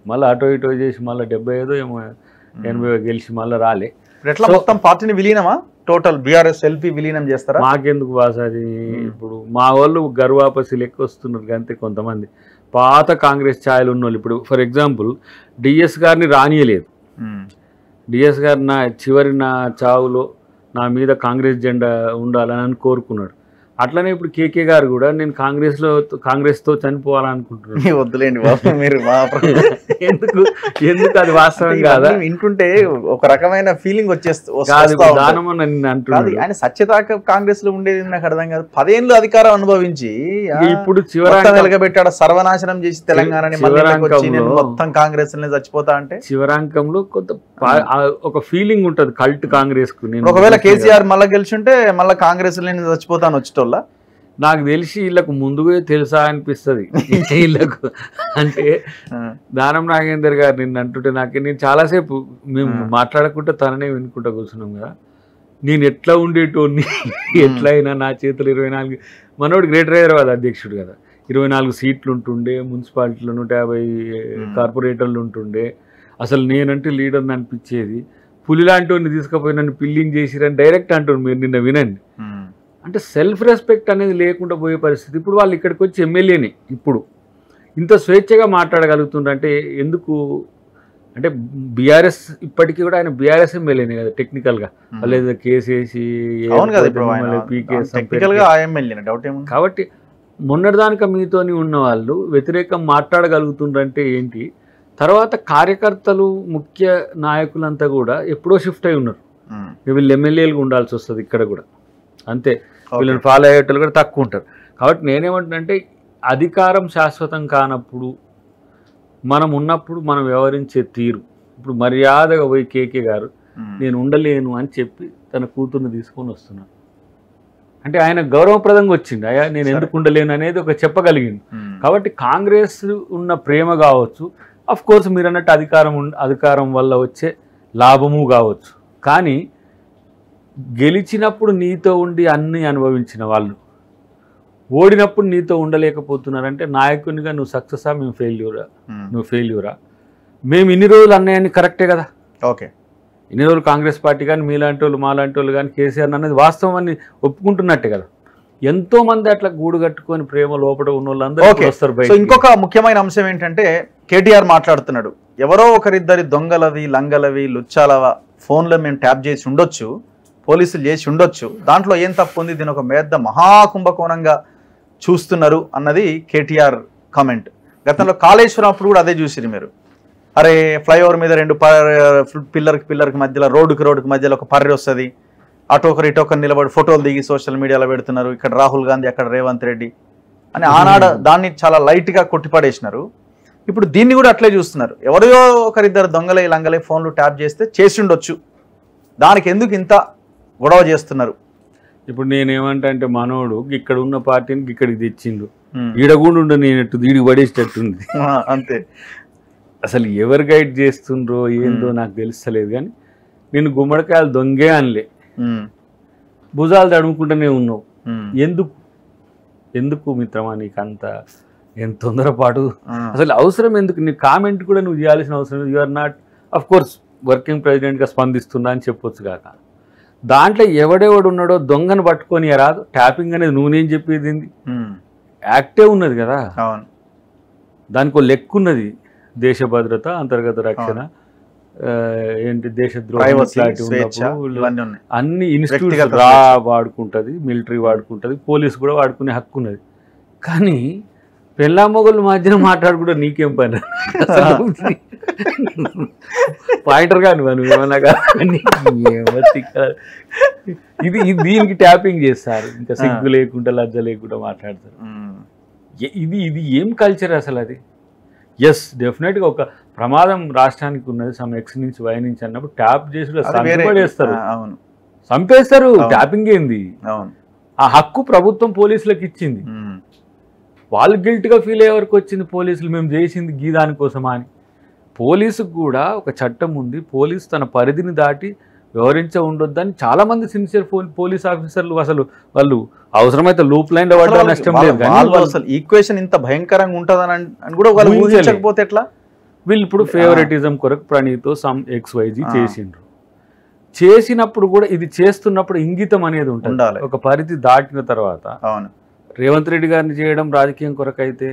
మళ్ళీ అటో ఇటో చేసి మళ్ళీ 75 ఏమో 80 గెలిచి మళ్ళీ రాలే. ఎట్లా మొత్తం పార్టీని విలీనమా? టోటల్ బీఆర్ఎస్ ఎల్పీ విలీనం చేస్తారా? మాకెందుకు వాసాది. ఇప్పుడు మా వాళ్ళు గర్వాపసి లెక్క వస్తున్నారు అంతే. కొంతమంది పాత కాంగ్రెస్ ఛాయలు ఉన్న వాళ్ళు ఇప్పుడు ఫర్ ఎగ్జాంపుల్ డిఎస్ గారిని రానియలేదు. డిఎస్ గారు నా చావులో నా మీద కాంగ్రెస్ జెండా ఉండాలని కోరుకున్నాడు. అట్లనే ఇప్పుడు కేకే గారు కూడా నేను కాంగ్రెస్తో చనిపోవాలనుకుంటున్నాను. వద్దులేండి బాబు మీరు ఎందుకు అది వాస్తవం కాదా? వింటుంటే ఒక రకమైన ఫీలింగ్ వచ్చేస్తుంది. ఆయన సత్యదాకా కాంగ్రెస్ లో ఉండేది నాకు అర్థం కాదు. 10 ఏళ్ళు అధికారం అనుభవించి ఇప్పుడు వెలగబెట్టాడు, సర్వనాశనం చేసి తెలంగాణని మొత్తం కాంగ్రెస్ చచ్చిపోతా అంటే చివరాంకంలో కొంత ఒక ఫీలింగ్ ఉంటది కల్ట్ కాంగ్రెస్ కు. ఒకవేళ కేసీఆర్ మళ్ళీ గెలిచుంటే మళ్ళీ కాంగ్రెస్ చచ్చిపోతాను వచ్చేటోళ్ళ. నాకు తెలిసి వీళ్ళకు ముందుగా తెలుసా అనిపిస్తుంది వీళ్ళకు. అంటే దానం నాగేందర్ గారు నిన్ను అంటుంటే నేను చాలాసేపు మేము మాట్లాడకుండా తననే వినుకుంటా కూర్చున్నాం కదా. నేను ఎట్లా ఉండేటోని ఎట్లయినా నా చేతులు 24 మనోడు గ్రేటర్ హైదరాబాద్ అధ్యక్షుడు కదా, 24 సీట్లు ఉంటుండే, మున్సిపాలిటీలో 150 కార్పొరేటర్లు ఉంటుండే. అసలు నేనంటే లీడర్ని అనిపించేది. పులి లాంటి వాడిని తీసుకుపోయి నన్ను పిల్లింగ్ చేసిరని డైరెక్ట్ అంటారు. మీరు నిన్న వినండి. అంటే సెల్ఫ్ రెస్పెక్ట్ అనేది లేకుండా పోయే పరిస్థితి. ఇప్పుడు వాళ్ళు ఇక్కడికి వచ్చి ఎమ్మెల్యేని ఇప్పుడు ఇంత స్వేచ్ఛగా మాట్లాడగలుగుతుండ్రంటే ఎందుకు అంటే బీఆర్ఎస్ ఇప్పటికీ కూడా ఆయన బీఆర్ఎస్ ఎమ్మెల్యేనే కదా టెక్నికల్గా. లేదా కేసు వేసి కాబట్టి మొన్నటిదానిక మీతోని ఉన్న వాళ్ళు వ్యతిరేకం మాట్లాడగలుగుతుండ్రంటే ఏంటి? తర్వాత కార్యకర్తలు ముఖ్య నాయకులంతా కూడా ఎప్పుడో షిఫ్ట్ అయి ఉన్నారు. వీళ్ళు ఎమ్మెల్యేలుగా ఉండాల్సి వస్తుంది ఇక్కడ కూడా అంతే. వీళ్ళని ఫాలో అయ్యేటోళ్ళు కూడా తక్కువ ఉంటారు. కాబట్టి నేనేమంటున్నానంటే అధికారం శాశ్వతం కానప్పుడు మనం ఉన్నప్పుడు మనం వ్యవహరించే తీరు. ఇప్పుడు మర్యాదగా పోయి కేకే గారు నేను ఉండలేను అని చెప్పి తన కూతుర్ని తీసుకొని వస్తున్నాను అంటే ఆయన గౌరవప్రదంగా వచ్చింది. అయ్యా నేను ఎందుకు ఉండలేను అనేది ఒక చెప్పగలిగింది. కాబట్టి కాంగ్రెస్ ఉన్న ప్రేమ కావచ్చు, అఫ్ కోర్స్ మీరు అన్నట్టు అధికారం వల్ల వచ్చే లాభము కావచ్చు. కానీ గెలిచినప్పుడు నీతో ఉండి అన్నీ అనుభవించిన వాళ్ళు ఓడినప్పుడు నీతో ఉండలేకపోతున్నారంటే నాయకునిగా నువ్వు సక్సెసా మేము ఫెయిల్యూరా? మేము ఇన్ని రోజులు అన్నయ్యాన్ని కరెక్టే కదా. ఓకే, ఇన్ని రోజులు కాంగ్రెస్ పార్టీ కానీ మీలాంటి వాళ్ళు మాలాంటి వాళ్ళు కానీ కేసీఆర్ అనేది వాస్తవం అని ఒప్పుకుంటున్నట్టే కదా. ఎంతో మంది అట్లా గూడు కట్టుకొని ప్రేమ లోపల ఉన్న వాళ్ళందరూ వస్తారు. ఇంకొక ముఖ్యమైన అంశం ఏంటంటే కేటీఆర్ మాట్లాడుతున్నాడు, ఎవరో ఒకరిద్దరి దొంగలవి లంగలవి లుచ్చాలవ ఫోన్లో మేము ట్యాప్ చేసి ఉండొచ్చు, పోలీసులు చేసి ఉండొచ్చు, దాంట్లో ఏం తప్పు ఉంది, దీని ఒక పెద్ద మహాకుంభకోణంగా చూస్తున్నారు అన్నది కేటీఆర్ కామెంట్. గతంలో కాళేశ్వరం అప్పుడు కూడా అదే చూసిరు మీరు. అరే ఫ్లైఓవర్ మీద 2 పిల్లర్కి మధ్యలో రోడ్డుకి మధ్యలో ఒక పర్రె వస్తుంది, అటొకరు ఇటొకరు నిలబడి ఫోటోలు దిగి సోషల్ మీడియాలో పెడుతున్నారు, ఇక్కడ రాహుల్ గాంధీ అక్కడ రేవంత్ రెడ్డి అని ఆనాడు దాన్ని చాలా లైట్గా కొట్టిపడేసినారు. ఇప్పుడు దీన్ని కూడా అట్లే చూస్తున్నారు, ఎవరో ఒకరిద్దరు దొంగలే లంగలే ఫోన్లు ట్యాప్ చేస్తే చేసి ఉండొచ్చు, దానికి ఎందుకు ఇంత గొడవ చేస్తున్నారు? ఇప్పుడు నేనేమంటా అంటే మనోడు ఇక్కడ ఉన్న పార్టీని ఇక్కడికి తెచ్చిండు, ఈడగుండు నేనట్టు దీడికి పడేసేటట్టుంది అంతే. అసలు ఎవరు గైడ్ చేస్తుండ్రో ఏందో నాకు తెలుస్తలేదు. కానీ నేను గుమ్మడికాయలు దొంగే అనలే, భుజాలు తడుముకుంటూనే ఉన్నావు. ఎందుకు మిత్రమా నీకు అంత ఎంత తొందరపాటు? అసలు అవసరం ఎందుకు? నీ కామెంట్ కూడా నువ్వు చేయాల్సిన అవసరం లేదు. You're not of course working ప్రెసిడెంట్గా స్పందిస్తున్నా అని చెప్పొచ్చు కాక, దాంట్లో ఎవడెవడు ఉన్నాడో దొంగను పట్టుకొని రాదు. ట్యాపింగ్ అనేది నువ్వేం చెప్పేది యాక్టే ఉన్నది కదా, దానికి లెక్క ఉన్నది. దేశ భద్రత, అంతర్గత రక్షణ, ఏంటి దేశద్రోహం Privacy, ఇట్లాంటివి స్వేచ్ఛ, ఉన్నప్పుడు ఇవన్నీ ఉన్నాయి. అన్ని ఇన్స్టిట్యూట్స్ వ్యక్తిగత రా స్వేచ్ఛ. వాడుకుంటుంది, మిలిటరీ వాడుకుంటుంది, పోలీస్ కూడా వాడుకునే హక్కు ఉన్నది. కానీ పెళ్ళా మొగలు మధ్యన మాట్లాడుకుంటే నీకేం పని? పాయింటర్ కాదు నువ్వు ఏమన్నా కానీ ఇది దీనికి ట్యాపింగ్ చేస్తారు, ఇంకా సిగ్గు లేకుండా లజ్జ లేకుండా మాట్లాడతారు. ఇది ఇది ఏం కల్చర్ అసలు అది? ఎస్, డెఫినెట్గా ఒక ప్రమాదం రాష్ట్రానికి ఉన్నది, సమ్ ఎక్స్ నుంచి వై నుంచి అన్నప్పుడు ట్యాప్ చేసి పడేస్తారు, చంపేస్తారు. ట్యాపింగ్ ఏంది? ఆ హక్కు ప్రభుత్వం పోలీసులకు ఇచ్చింది. వాళ్ళు గిల్ట్గా ఫీల్ అయ్యే వరకు వచ్చింది పోలీసులు, మేము చేసింది గీ దానికోసమా అని. పోలీసుకు కూడా ఒక చట్టం ఉంది, పోలీసు తన పరిధిని దాటి వ్యవహరించ ఉండొద్దని చాలామంది సిన్సియర్ పోలీస్ ఆఫీసర్లు అసలు వాళ్ళు అవసరమైతే లూప్ లైన్ లో పడ్డ నష్టం లేదు. అసలు ఈక్వేషన్ ఇంత భయంకరంగా ఉంటుందని కూడా వాళ్ళు ఊహించకపోతే ఎట్లా? వీళ్ళు ఇప్పుడు ఫేవరెటిజం కొరకు ప్రణీతో సమ్ XYZ చేసిండ్రు. చేసినప్పుడు కూడా ఇది చేస్తున్నప్పుడు ఇంగితం అనేది ఉంటుంది. ఒక పరిధి దాటిన తర్వాత రేవంత్ రెడ్డి గారిని చేయడం రాజకీయం కొరకైతే,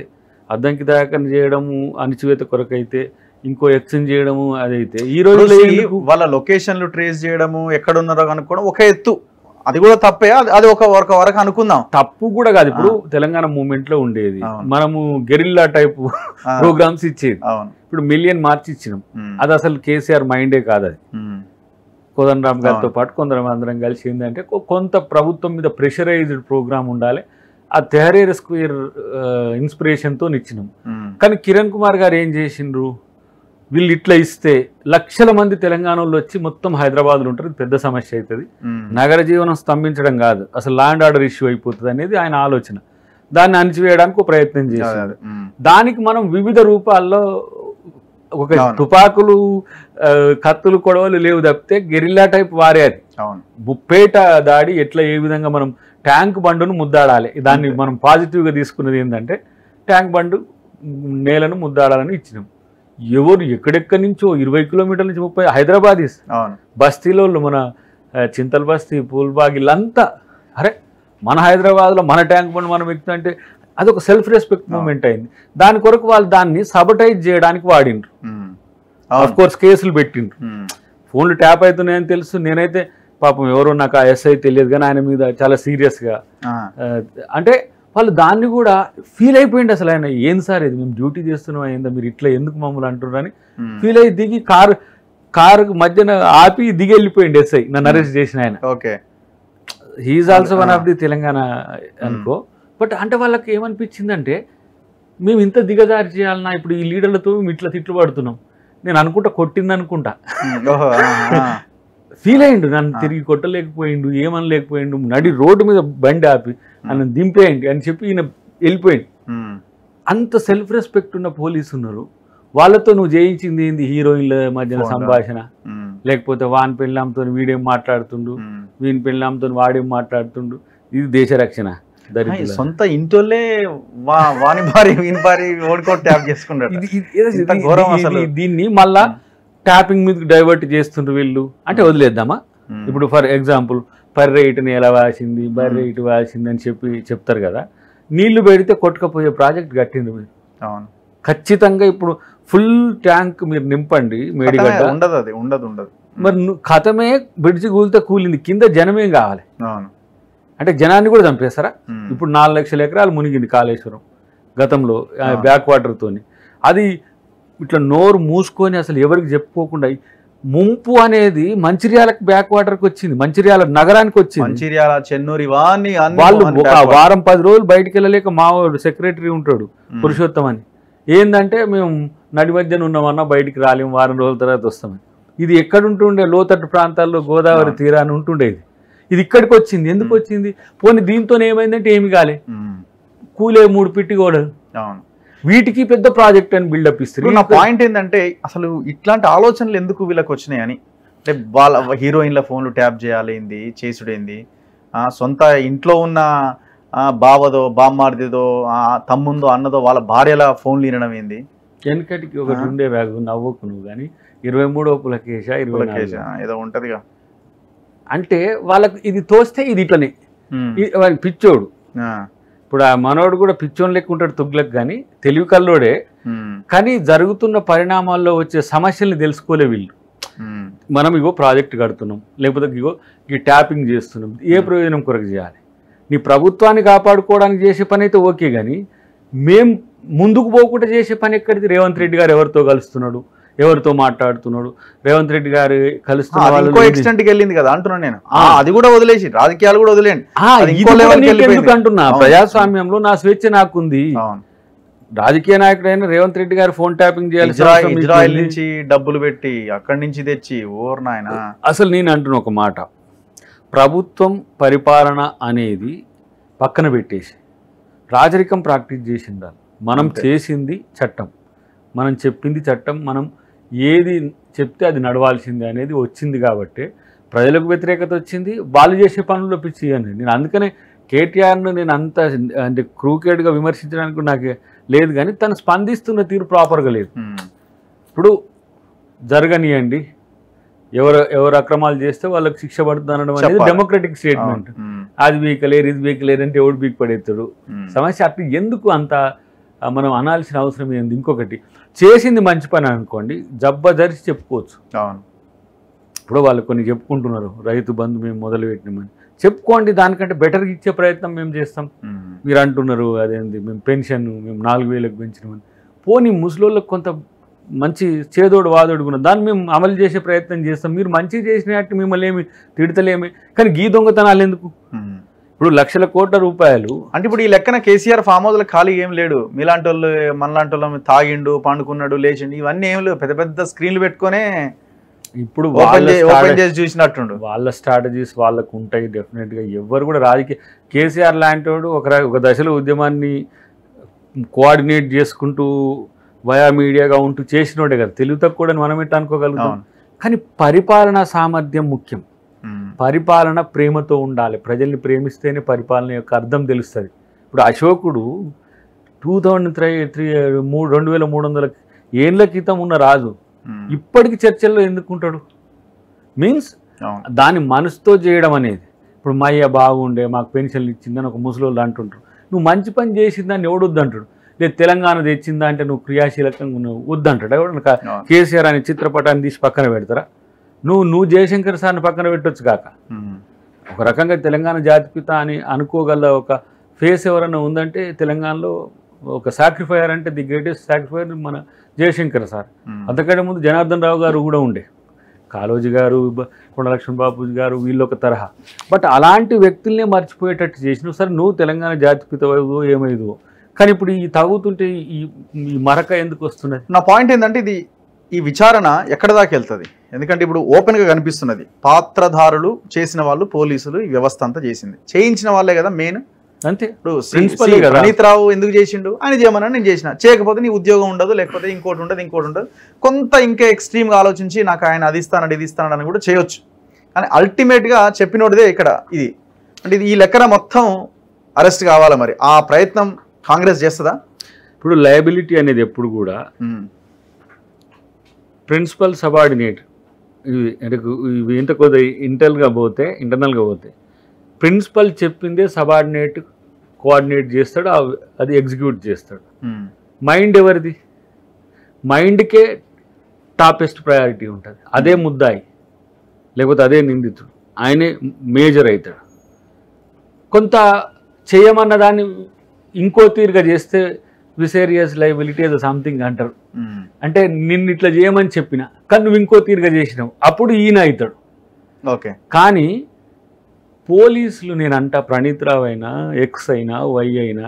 అద్దంకి దయాకర్ని చేయడము అణచివేత కొరకైతే, ఇంకో ఎక్స్చేంజ్ చేయడము అదైతే, ఈ రోజు వాళ్ళ లొకేషన్లు ట్రేస్ చేయడము ఎక్కడ ఉన్నారో అనుకోవడం ఒక ఎత్తు, అది కూడా తప్పే. అది ఒక వరకు అనుకుందాం, తప్పు కూడా కాదు. ఇప్పుడు తెలంగాణ మూవ్మెంట్ లో ఉండేది మనము గెరిల్లా టైప్ ప్రోగ్రామ్స్ ఇచ్చేది. ఇప్పుడు మిలియన్ మార్చి ఇచ్చినాం, అది అసలు కేసీఆర్ మైండే కాదు. అది కోదండరామ్ గారితో పాటు కొందరం కలిసి ఏంటంటే కొంత ప్రభుత్వం మీద ప్రెషరైజ్డ్ ప్రోగ్రామ్ ఉండాలి, ఆ తెహరీర్ స్క్వేర్ ఇన్స్పిరేషన్తో ఇచ్చినాం. కానీ కిరణ్ కుమార్ గారు ఏం చేసిండ్రు, వీళ్ళు ఇట్లా ఇస్తే లక్షల మంది తెలంగాణలో వచ్చి మొత్తం హైదరాబాద్లో ఉంటారు, పెద్ద సమస్య అవుతుంది, నగర జీవనం స్తంభించడం కాదు అసలు ల్యాండ్ ఆర్డర్ ఇష్యూ అయిపోతుంది అనేది ఆయన ఆలోచన. దాన్ని అణిచివేయడానికి ఒక ప్రయత్నం చేశారు. దానికి మనం వివిధ రూపాల్లో ఒక తుపాకులు కత్తులు కొడవలు లేవు తప్పితే గెరిల్లా టైప్ వారే. అది బుప్పేట దాడి ఎట్లా ఏ విధంగా మనం ట్యాంక్ బండును ముద్దాడాలి, దాన్ని మనం పాజిటివ్గా తీసుకున్నది ఏంటంటే ట్యాంక్ బండు నేలను ముద్దాడాలని ఇచ్చినాం. ఎవరు ఎక్కడెక్కడి నుంచో 20 కిలోమీటర్ల నుంచి 30 హైదరాబాదీస్ బస్తీలో మన చింతల్ బస్తీ పూల్బాగ్ ఇల్లంతా అరే మన హైదరాబాద్లో మన ట్యాంక్ బండ్ మనం ఎక్కుతుంటే అదొక సెల్ఫ్ రెస్పెక్ట్ మూమెంట్ అయింది. దాని కొరకు వాళ్ళు దాన్ని సబటైజ్ చేయడానికి వాడిండ్రు. ఆఫ్ కోర్స్ కేసులు పెట్టిండ్రు, ఫోన్లు ట్యాప్ అవుతున్నాయని తెలుసు. నేనైతే పాపం ఎవరో నాకు ఆ ఎస్ఐ తెలియదు కానీ ఆయన మీద చాలా సీరియస్గా అంటే వాళ్ళు దాన్ని కూడా ఫీల్ అయిపోయింది. అసలు ఆయన ఏంది సార్ ఇది, మేము డ్యూటీ చేస్తున్నాం అయిందా, మీరు ఇట్లా ఎందుకు మమ్మల్ని అంటున్నారని ఫీల్ అయ్యి దిగి కారు మధ్యన ఆపి దిగి వెళ్ళిపోయింది ఎస్ఐ, నన్ను అరెస్ట్ చేసిన ఆయన. He's also one of the Telangana అనుకో. బట్ అంటే వాళ్ళకి ఏమనిపించిందంటే మేము ఇంత దిగజారి చేయాలన్నా, ఇప్పుడు ఈ లీడర్లతో మేము ఇట్లా తిట్లు పడుతున్నాం, నేను అనుకుంటా కొట్టింది అనుకుంటా ఫీల్ అయ్యిండు. నన్ను తిరిగి కొట్టలేకపోయిండు, ఏమనలేకపోయిండు, నడి రోడ్డు మీద బండి ఆపి నన్ను దింపేయండి అని చెప్పి ఈయన వెళ్ళిపోయింది. అంత సెల్ఫ్ రెస్పెక్ట్ ఉన్న పోలీసు ఉన్నారు, వాళ్ళతో నువ్వు చేయించింది ఏంది? హీరోయిన్ల మధ్యన సంభాషణ, లేకపోతే వాని పెళ్ళాంతో వీడేం మాట్లాడుతుండు, వీని పెళ్ళాంతో వాడేం మాట్లాడుతుండు. ఇది దేశ రక్షణ? సొంత ఇంటోళ్ళే వాని భారీ వీని భారీ ఓడుకోట్ ట్యాప్ చేసుకుంటారు. దీన్ని మళ్ళా ట్యాపింగ్ మీదకి డైవర్ట్ చేస్తుండ్రు వీళ్ళు అంటే వదిలేద్దామా? ఇప్పుడు ఫర్ ఎగ్జాంపుల్ పర్రె ఇటుని ఎలా వాసింది, బర్రె ఇటు వాసింది అని చెప్తారు కదా. నీళ్లు పెడితే కొట్టుకపోయే ప్రాజెక్ట్ కట్టింది మీరు, ఖచ్చితంగా ఇప్పుడు ఫుల్ ట్యాంక్ మీరు నింపండి మేడిగడ్డ, ఉండదు. మరి కథమే బ్రిడ్జి కూలితే కూలింది, కింద జనమేం కావాలి? అంటే జనాన్ని కూడా చంపేస్తారా? ఇప్పుడు 4 లక్షల ఎకరాలు మునిగింది కాళేశ్వరం గతంలో బ్యాక్ వాటర్తోని. అది ఇట్లా నోరు మూసుకొని అసలు ఎవరికి చెప్పుకోకుండా ముంపు అనేది మంచిర్యాలకు బ్యాక్ వాటర్కి వచ్చింది, మంచిర్యాల నగరానికి వచ్చింది. మంచిర్యాల, చెన్నూరు వాళ్ళు ఒక వారం 10 రోజులు బయటికి వెళ్ళలేక మా సెక్రటరీ ఉంటాడు పురుషోత్తం అని, ఏంటంటే మేము నడి మధ్యన ఉన్నామన్నా బయటికి రాలేము, వారం రోజుల తర్వాత వస్తామని. ఇది ఎక్కడుంటుండే? లోతట్టు ప్రాంతాల్లో గోదావరి తీరాన్ని ఉంటుండేది. ఇది ఇక్కడికి వచ్చింది. ఎందుకు వచ్చింది? పోనీ దీంతో ఏమైందంటే ఏమి కాలే, కూలే 3 పిట్టి గోడలు, వీటికి పెద్ద ప్రాజెక్ట్ అని బిల్డప్ ఇస్తారు. నా పాయింట్ ఏంటంటే అసలు ఇట్లాంటి ఆలోచనలు ఎందుకు వీళ్ళకి వచ్చినాయని, అంటే వాళ్ళ హీరోయిన్ల ఫోన్లు ట్యాప్ చేయాలేంది, చేసుడేంది, సొంత ఇంట్లో ఉన్న బావదో బామ్మార్దిదో తమ్ముందో అన్నదో వాళ్ళ భార్యల ఫోన్లు వినడం ఏంది? వెనకటికి ఒకటి ఉండే రాగు నవ్వకు నువ్వు కానీ 23వ పులకేశ 24 ఏదో ఉంటదిగా. అంటే వాళ్ళకి ఇది తోస్తే ఇది ఇట్లనే పిచ్చోడు. ఇప్పుడు ఆ మనోడు కూడా పిచ్చోన్ లెక్క ఉంటాడు తుగ్లక్, కానీ తెలివి కల్లోడే. కానీ జరుగుతున్న పరిణామాల్లో వచ్చే సమస్యల్ని తెలుసుకోలే వీళ్ళు. మనం ఇగో ప్రాజెక్ట్ కడుతున్నాం, లేకపోతే ఇగో ఈ ట్యాపింగ్ చేస్తున్నాం, ఏ ప్రయోజనం కొరకు చేయాలి? నీ ప్రభుత్వాన్ని కాపాడుకోవడానికి చేసే పని అయితే ఓకే, కానీ మేం ముందుకు పోకుండా చేసే పని ఎక్కడిది? రేవంత్ రెడ్డి గారు ఎవరితో కలుస్తున్నాడు, ఎవరితో మాట్లాడుతున్నాడు? రేవంత్ రెడ్డి గారు కలుస్తున్న ఇంకో ఎక్స్టెంట్ కి వెళ్ళింది కదా అంటున్నాను నేను. అది కూడా వదిలేసి రాజకీయాలు కూడా వదిలేండి. ఎందుకు అంటున్నా, ప్రజాస్వామ్యంలో నా స్వేచ్ఛ నాకుంది. రాజకీయ నాయకుడైన రేవంత్ రెడ్డి గారు ఫోన్ ట్యాపింగ్ చేయాలి, ఇజ్రాయెల్ నుంచి డబ్బులు పెట్టి అక్కడి నుంచి తెచ్చి ఓర్ నాయన. అసలు నేను అంటున్నా ఒక మాట, ప్రభుత్వం పరిపాలన అనేది పక్కన పెట్టేసి రాజరికం ప్రాక్టీస్ చేసి ఉండాలి. మనం చేసింది చట్టం, మనం చెప్పింది చట్టం, మనం ఏది చెప్తే అది నడవాల్సిందే అనేది వచ్చింది కాబట్టి ప్రజలకు వ్యతిరేకత వచ్చింది. వాళ్ళు చేసే పనుల్లో పిచ్చి అని నేను అందుకనే కేటీఆర్ను నేను అంత అంటే క్రూకెడ్గా విమర్శించడానికి నాకు లేదు, కానీ తను స్పందిస్తున్న తీరు ప్రాపర్గా లేదు. ఇప్పుడు జరగనియండి, ఎవరు అక్రమాలు చేస్తే వాళ్ళకి శిక్ష పడుతుంది అనడం అనేది డెమోక్రటిక్ స్టేట్మెంట్. అది వీకలేరు, ఇది వీకలేరు అంటే ఎవడు వీక్ పడేస్తాడు? సమస్య అట్లా ఎందుకు అంత మనం అనాల్సిన అవసరం ఏంది? ఇంకొకటి, చేసింది మంచి పని అనుకోండి, జబ్బదరిచి చెప్పుకోవచ్చు. ఇప్పుడు వాళ్ళు కొన్ని చెప్పుకుంటున్నారు, రైతు బంధు మేము మొదలు పెట్టినామని చెప్పుకోండి, దానికంటే బెటర్గా ఇచ్చే ప్రయత్నం మేము చేస్తాం. మీరు అంటున్నారు అదేంది మేము పెన్షన్ మేము 4,000కు పెంచినామని. పోనీ ముసలోళ్ళకి కొంత మంచి చేదోడు వాదోడు కూడా దాన్ని మేము అమలు చేసే ప్రయత్నం చేస్తాం. మీరు మంచి చేసినట్టు మిమ్మల్ని ఏమి తిడతలేమి, కానీ గీ దొంగతనాలు ఎందుకు? ఇప్పుడు లక్షల కోట్ల రూపాయలు అంటే ఇప్పుడు ఈ లెక్కన కేసీఆర్ ఫామ్ హౌస్ లో ఖాళీ ఏం లేడు. మీలాంటి వాళ్ళు మనలాంటి వాళ్ళు తాగిండు, పండుకున్నాడు, లేచిండు, ఇవన్నీ ఏం లేవు. పెద్ద పెద్ద స్క్రీన్లు పెట్టుకునే ఇప్పుడు చూసినట్టుండు. వాళ్ళ స్ట్రాటజీస్ వాళ్ళకు ఉంటాయి డెఫినెట్గా. ఎవరు కూడా రాజకీయ కేసీఆర్ లాంటి వాడు ఒక దశలో ఉద్యమాన్ని కోఆర్డినేట్ చేసుకుంటూ వయా మీడియాగా ఉంటూ చేసినోడే కదా. తెలుగు తక్కువ మనం ఎట్లా అనుకోగలుగుతాం? కానీ పరిపాలనా సామర్థ్యం ముఖ్యం. పరిపాలన ప్రేమతో ఉండాలి. ప్రజల్ని ప్రేమిస్తేనే పరిపాలన యొక్క అర్థం తెలుస్తుంది. ఇప్పుడు అశోకుడు 2300 ఏళ్ళ క్రితం ఉన్న రాజు ఇప్పటికి చర్చల్లో ఎందుకుంటాడు? మీన్స్ దాని మనసుతో చేయడం అనేది. ఇప్పుడు మా అయ్య బాగుండే మాకు పెన్షన్లు ఇచ్చిందని ఒక ముసలోళ్ళు అంటుంటారు. నువ్వు మంచి పని చేసిందని ఎవడు వద్దంటాడు? లేదు తెలంగాణ తెచ్చిందా అంటే నువ్వు క్రియాశీలకంగా నువ్వు వద్దంటాడు ఎవడు? కేసీఆర్ అనే చిత్రపటాన్ని తీసి పక్కన పెడతారా? నువ్వు జయశంకర్ సార్ని పక్కన పెట్టొచ్చు కాక. ఒక రకంగా తెలంగాణ జాతిపిత అని అనుకోగల ఒక ఫేస్ ఎవరైనా ఉందంటే తెలంగాణలో ఒక సాక్రిఫైయర్ అంటే ది గ్రేటెస్ట్ సాక్రిఫైయర్ మన జయశంకర్ సార్. అంతకంటే ముందు జనార్దన్ రావు గారు కూడా ఉండే, కాళోజీ గారు, కొండ లక్ష్మణ్ బాబు గారు, వీళ్ళు ఒక తరహా. బట్ అలాంటి వ్యక్తుల్నే మర్చిపోయేటట్టు చేసినావు. సరే నువ్వు తెలంగాణ జాతిపిత ఏమైదో, కానీ ఇప్పుడు ఈ తాగుతుంటే ఈ మరక ఎందుకు వస్తున్నది? నా పాయింట్ ఏంటంటే ఈ విచారణ ఎక్కడ దాకా వెళ్తుంది? ఎందుకంటే ఇప్పుడు ఓపెన్గా కనిపిస్తున్నది పాత్రధారులు చేసిన వాళ్ళు, పోలీసులు, ఈ వ్యవస్థ అంతా చేసింది, చేయించిన వాళ్ళే కదా మెయిన్. అంతే. ఇప్పుడు ప్రణీత్ రావు ఎందుకు చేసిండు? ఆయన చేయమని నేను చేసిన, చేయకపోతే నీ ఉద్యోగం ఉండదు, లేకపోతే ఇంకోటి ఉండదు. కొంత ఇంకా ఎక్స్ట్రీమ్గా ఆలోచించి నాకు ఆయన అది ఇస్తానడు ఇది ఇస్తానడు అని కూడా చేయొచ్చు. కానీ అల్టిమేట్గా చెప్పినోడిదే ఇక్కడ ఇది. అంటే ఇది ఈ లెక్కన మొత్తం అరెస్ట్ కావాలా? మరి ఆ ప్రయత్నం కాంగ్రెస్ చేస్తుందా? ఇప్పుడు లయబిలిటీ అనేది ఎప్పుడు కూడా ప్రిన్సిపల్ సబార్డినేట్ అంటే ఇంత కొద్ది ఇంటర్నల్గా పోతే ప్రిన్సిపల్ చెప్పిందే సబార్డినేట్ కోఆర్డినేట్ చేస్తాడు, అది ఎగ్జిక్యూట్ చేస్తాడు. మైండ్ ఎవరిది? మైండ్కే టాపెస్ట్ ప్రయారిటీ ఉంటుంది. అదే ముద్దాయి, లేకపోతే అదే నిందితుడు, ఆయనే మేజర్ అవుతాడు. కొంత చేయమన్న దాన్ని ఇంకో తీరుగా చేస్తే విసేరియస్ లయబిలిటీ ఏదో సంథింగ్ అంటారు. అంటే నిన్ను ఇట్లా చేయమని చెప్పిన కానీ నువ్వు ఇంకో తీరుగా చేసినావు, అప్పుడు ఈయన అవుతాడు. ఓకే. కానీ పోలీసులు నేనంట ప్రణీత్ రావు అయినా, ఎక్స్ అయినా, వై అయినా,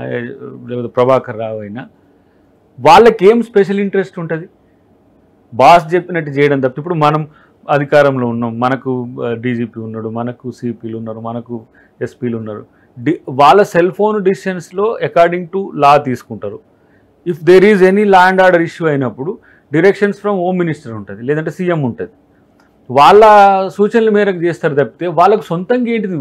లేకపోతే ప్రభాకర్ రావు అయినా, వాళ్ళకేం స్పెషల్ ఇంట్రెస్ట్ ఉంటుంది? బాస్ చెప్పినట్టు చేయడం తప్ప. ఇప్పుడు మనం అధికారంలో ఉన్నాం, మనకు డీజీపీ ఉన్నాడు, మనకు సిపిలు ఉన్నారు, మనకు ఎస్పీలు ఉన్నారు. వాళ్ళ సెల్ ఫోన్ డిసిషన్స్లో అకార్డింగ్ టు లా తీసుకుంటారు. If there is any law and order issue అయినప్పుడు డైరెక్షన్స్ ఫ్రమ్ హోమ్ మినిస్టర్ ఉంటుంది, లేదంటే సీఎం ఉంటుంది. వాళ్ళ సూచనల మేరకు చేస్తారు తప్పితే వాళ్ళకు సొంతంగా ఏంటిది?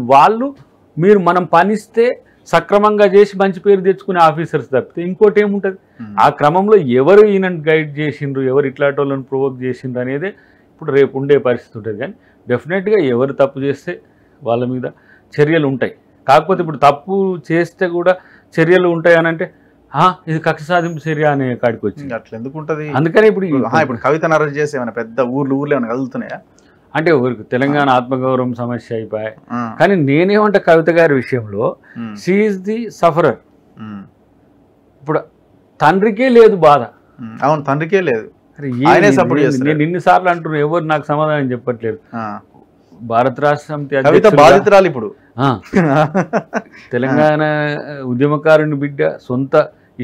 మనం పనిస్తే సక్రమంగా చేసి మంచి పేరు తెచ్చుకునే ఆఫీసర్స్ తప్పితే ఇంకోటి ఏముంటుంది? ఆ క్రమంలో ఎవరు ఈయన గైడ్ చేసిండ్రు, ఎవరు ఇట్లాంటి వాళ్ళని ప్రొవోక్ చేసిండ్రు అనేది ఇప్పుడు రేపు ఉండే పరిస్థితి ఉంటుంది. కానీ డెఫినెట్గా ఎవరు తప్పు చేస్తే వాళ్ళ మీద చర్యలు ఉంటాయి. కాకపోతే ఇప్పుడు తప్పు చేస్తే కూడా చర్యలు ఉంటాయి అని అంటే ఇది కక్ష సాధింపు చర్య అనే కాడికి వచ్చింది. అట్లా ఎందుకు ఉంటుంది? అందుకని ఇప్పుడు కవితను అరెస్ట్ చేసి ఏమైనా పెద్ద ఊర్లు ఏమైనా కదులుతున్నాయా? అంటే ఊరికి తెలంగాణ ఆత్మగౌరవం సమస్య అయిపోయాయి. కానీ నేనేమంటే కవిత గారి విషయంలో షీఈస్ ది సఫరర్. ఇప్పుడు తండ్రికే లేదు బాధ. అవును, తండ్రికే లేదు. నేను ఇన్నిసార్లు అంటున్నా, ఎవరు నాకు సమాధానం చెప్పట్లేదు. భారత రాష్ట్ర సమితి కవిత బాధితురాలు ఇప్పుడు. తెలంగాణ ఉద్యమకారుని బిడ్డ, సొంత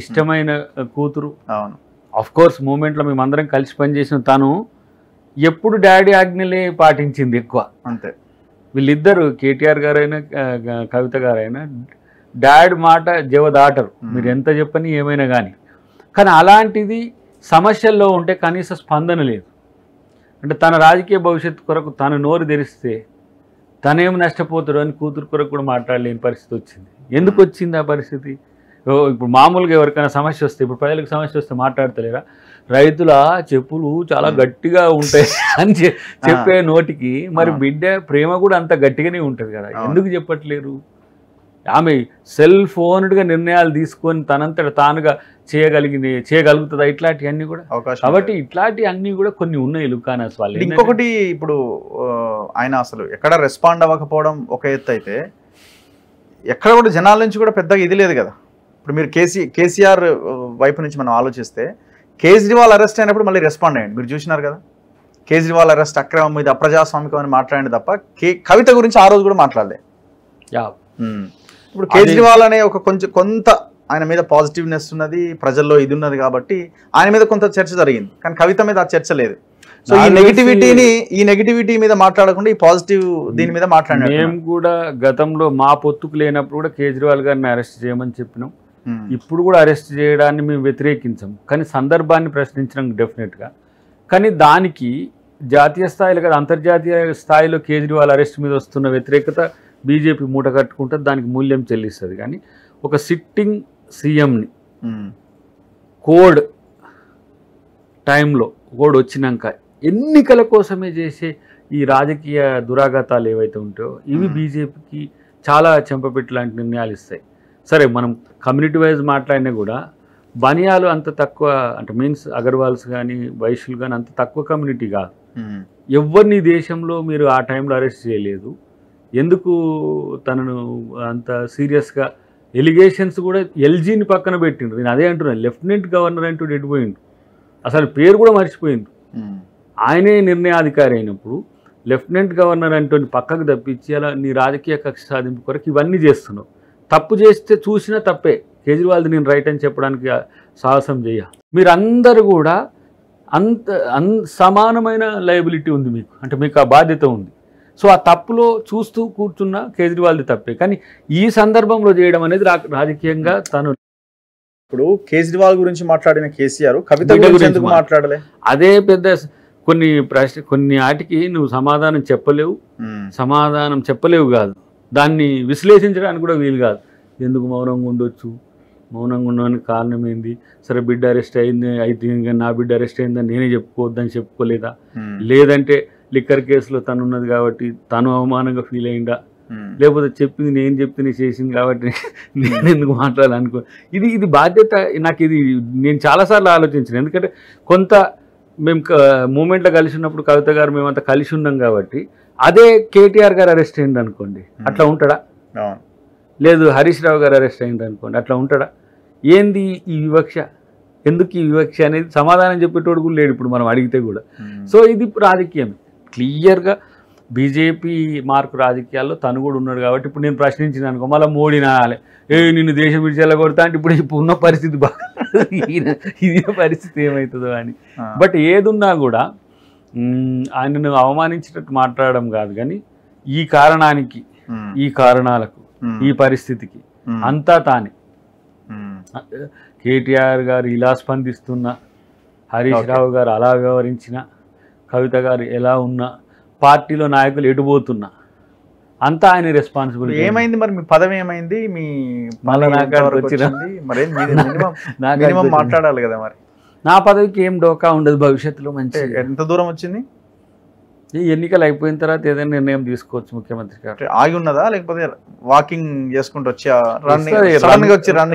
ఇష్టమైన కూతురు. అవును, ఆఫ్ కోర్స్ మూమెంట్లో మేమందరం కలిసి పనిచేసిన తను ఎప్పుడు డాడీ ఆజ్ఞలే పాటించింది ఎక్కువ. అంతే. వీళ్ళిద్దరు కేటీఆర్ గారైనా కవిత గారైనా డాడ్ మాట జవదాటరు, మీరు ఎంత చెప్పని ఏమైనా కానీ. కానీ అలాంటిది సమస్యల్లో ఉంటే కనీస స్పందన లేదు. అంటే తన రాజకీయ భవిష్యత్తు కొరకు తను నోరు తెరిస్తే తనేం నష్టపోతాడు అని కూతురు కొరకు కూడా మాట్లాడలేని పరిస్థితి వచ్చింది. ఎందుకు వచ్చింది ఆ పరిస్థితి? ఇప్పుడు మామూలుగా ఎవరికైనా సమస్య వస్తే, ఇప్పుడు ప్రజలకు సమస్య వస్తే మాట్లాడతలేరా? రైతుల చెప్పులు చాలా గట్టిగా ఉంటాయి అని చెప్పే నోటికి మరి బిడ్డ ప్రేమ కూడా అంత గట్టిగానే ఉంటుంది కదా, ఎందుకు చెప్పట్లేరు? ఆమె సెల్ ఫోన్డ్గా నిర్ణయాలు తీసుకొని తనంతట తానుగా చేయగలుగుతుందా ఇట్లాంటివన్నీ కూడా? కాబట్టి ఇట్లాంటివన్నీ కూడా కొన్ని ఉన్నాయి లుకానాస్ వాళ్ళు. ఇంకొకటి, ఇప్పుడు ఆయన అసలు ఎక్కడ రెస్పాండ్ అవ్వకపోవడం ఒక ఎత్తు అయితే, ఎక్కడ కూడా జనాల నుంచి కూడా పెద్దగా ఇది లేదు కదా. ఇప్పుడు మీరు కేసీఆర్ వైపు నుంచి మనం ఆలోచిస్తే, కేజ్రీవాల్ అరెస్ట్ అయినప్పుడు మళ్ళీ రెస్పాండ్ అయ్యండి, మీరు చూసినారు కదా. కేజ్రీవాల్ అరెస్ట్ అక్రమం, ఇది అప్రజాస్వామికం అని మాట్లాడింది తప్ప కవిత గురించి ఆ రోజు కూడా మాట్లాడలే. ఇప్పుడు కేజ్రీవాల్ అనే ఒక కొంత ఆయన మీద పాజిటివ్నెస్ ఉన్నది, ప్రజల్లో ఇది ఉన్నది కాబట్టి ఆయన మీద కొంత చర్చ జరిగింది. కానీ కవిత మీద ఆ చర్చ లేదు. సో ఈ నెగిటివిటీ మీద మాట్లాడకుండా ఈ పాజిటివ్ దీని మీద మాట్లాడారు. మేము కూడా గతంలో మా పొత్తుకు లేనప్పుడు కూడా కేజ్రీవాల్ గారిని అరెస్ట్ చేయమని చెప్పినాం. ఇప్పుడు కూడా అరెస్ట్ చేయడాన్ని మేము వ్యతిరేకించాం, కానీ సందర్భాన్ని ప్రశ్నించడం డెఫినెట్గా. కానీ దానికి జాతీయ స్థాయిలో కదా, అంతర్జాతీయ స్థాయిలో కేజ్రీవాల్ అరెస్ట్ మీద వస్తున్న వ్యతిరేకత బీజేపీ మూట కట్టుకుంటుంది, దానికి మూల్యం చెల్లిస్తుంది. కానీ ఒక సిట్టింగ్ సీఎంని కోడ్ టైంలో, కోడ్ వచ్చినాక ఎన్నికల కోసమే చేసే ఈ రాజకీయ దురాఘాతాలు ఏవైతే ఉంటాయో ఇవి బీజేపీకి చాలా చెంపపెట్టు లాంటి నిర్ణయాలు ఇస్తాయి. సరే, మనం కమ్యూనిటీ వైజ్ మాట్లాడినా కూడా బనియాలు అంత తక్కువ, అంటే మీన్స్ అగర్వాల్స్ కానీ వైశ్యులు కానీ అంత తక్కువ కమ్యూనిటీ కాదు. ఎవరిని దేశంలో మీరు ఆ టైంలో అరెస్ట్ చేయలేదు, ఎందుకు తనను అంత సీరియస్గా ఎలిగేషన్స్ కూడా ఎల్జీని పక్కన పెట్టిండ్రు. నేను అదే అంటున్నాను, లెఫ్టినెంట్ గవర్నర్ అంటూ ఎడిపోయిండు, అసలు పేరు కూడా మర్చిపోయిండు. ఆయనే నిర్ణయాధికారి అయినప్పుడు లెఫ్టినెంట్ గవర్నర్ అంటూ పక్కకు తప్పించి అలా నీ రాజకీయ కక్ష సాధింపు కొరకు ఇవన్నీ చేస్తున్నావు. తప్పు చేస్తే చూసినా తప్పే, కేజ్రీవాల్ది నేను రైట్ అని చెప్పడానికి సాహసం చేయ. మీరందరూ కూడా సమానమైన లయబిలిటీ ఉంది మీకు, అంటే మీకు ఆ బాధ్యత ఉంది. సో ఆ తప్పులో చూస్తూ కూర్చున్న కేజ్రీవాల్ది తప్పే, కానీ ఈ సందర్భంలో చేయడం అనేది రాజకీయంగా తను. ఇప్పుడు కేజ్రీవాల్ గురించి మాట్లాడిన కేసీఆర్ కవిత గురించి ఎందుకు మాట్లాడలే? అదే పెద్ద కొన్ని వాటికి నువ్వు సమాధానం చెప్పలేవు కాదు, దాన్ని విశ్లేషించడానికి కూడా వీలు కాదు. ఎందుకు మౌనంగా ఉండొచ్చు, మౌనంగా ఉండడానికి కారణం ఏంది? సరే, బిడ్డ అరెస్ట్ అయింది అయితే కానీ నా బిడ్డ అరెస్ట్ అయిందని నేనే చెప్పుకోవద్దని చెప్పుకోలేదా? లేదంటే లిక్కర్ కేసులో తను ఉన్నది కాబట్టి తను అవమానంగా ఫీల్ అయిందా? లేకపోతే చెప్పింది నేను చెప్తే చేసింది కాబట్టి నేను ఎందుకు మాట్లాడాలనుకో? ఇది బాధ్యత నాకు. ఇది నేను చాలాసార్లు ఆలోచించాను, ఎందుకంటే కొంత మేము మూమెంట్లో కలిసి ఉన్నప్పుడు కవిత గారు మేమంతా కలిసి ఉన్నాం కాబట్టి. అదే కేటీఆర్ గారు అరెస్ట్ అయ్యింది అనుకోండి, అట్లా ఉంటాడా? లేదు హరీష్ రావు గారు అరెస్ట్ అయ్యింది అనుకోండి, అట్లా ఉంటాడా? ఏంది ఈ వివక్ష, ఎందుకు ఈ వివక్ష అనేది సమాధానం చెప్పేటోడు కూడా లేడు ఇప్పుడు మనం అడిగితే కూడా. సో ఇది రాజకీయం క్లియర్గా బీజేపీ మార్కు రాజకీయాల్లో తను కూడా ఉన్నాడు కాబట్టి ఇప్పుడు నేను ప్రశ్నించిన అనుకో మళ్ళీ మోడీ నాయాలి, నిన్ను దేశం విడిచేలా కొడతా అంటే ఇప్పుడు ఉన్న పరిస్థితి బాగా ఇది పరిస్థితి ఏమవుతుందో అని. బట్ ఏదున్నా కూడా ఆయనను అవమానించినట్టు మాట్లాడడం కాదు, కానీ ఈ కారణానికి, ఈ కారణాలకు, ఈ పరిస్థితికి అంతా తానే. కేటీఆర్ గారు ఇలా స్పందిస్తున్నా, హరీష్ రావు గారు అలా వ్యవహరించిన, కవిత గారు ఎలా ఉన్నా, పార్టీలో నాయకులు ఎటుపోతున్నా అంతా ఆయన రెస్పాన్సిబిలిటీ. ఏమైంది మరి మీ పదవి ఏమైంది? మీ మాట్లాడాలి కదా మరి. నా పదవికి ఏం డోకా ఉండదు భవిష్యత్తులో. మంచి ఎంత దూరం వచ్చింది? ఈ ఎన్నికలు అయిపోయిన తర్వాత ఏదైనా నిర్ణయం తీసుకోవచ్చు ముఖ్యమంత్రి గారు. ఆగి ఉన్నదా లేకపోతే వాకింగ్ చేసుకుంటూ వచ్చి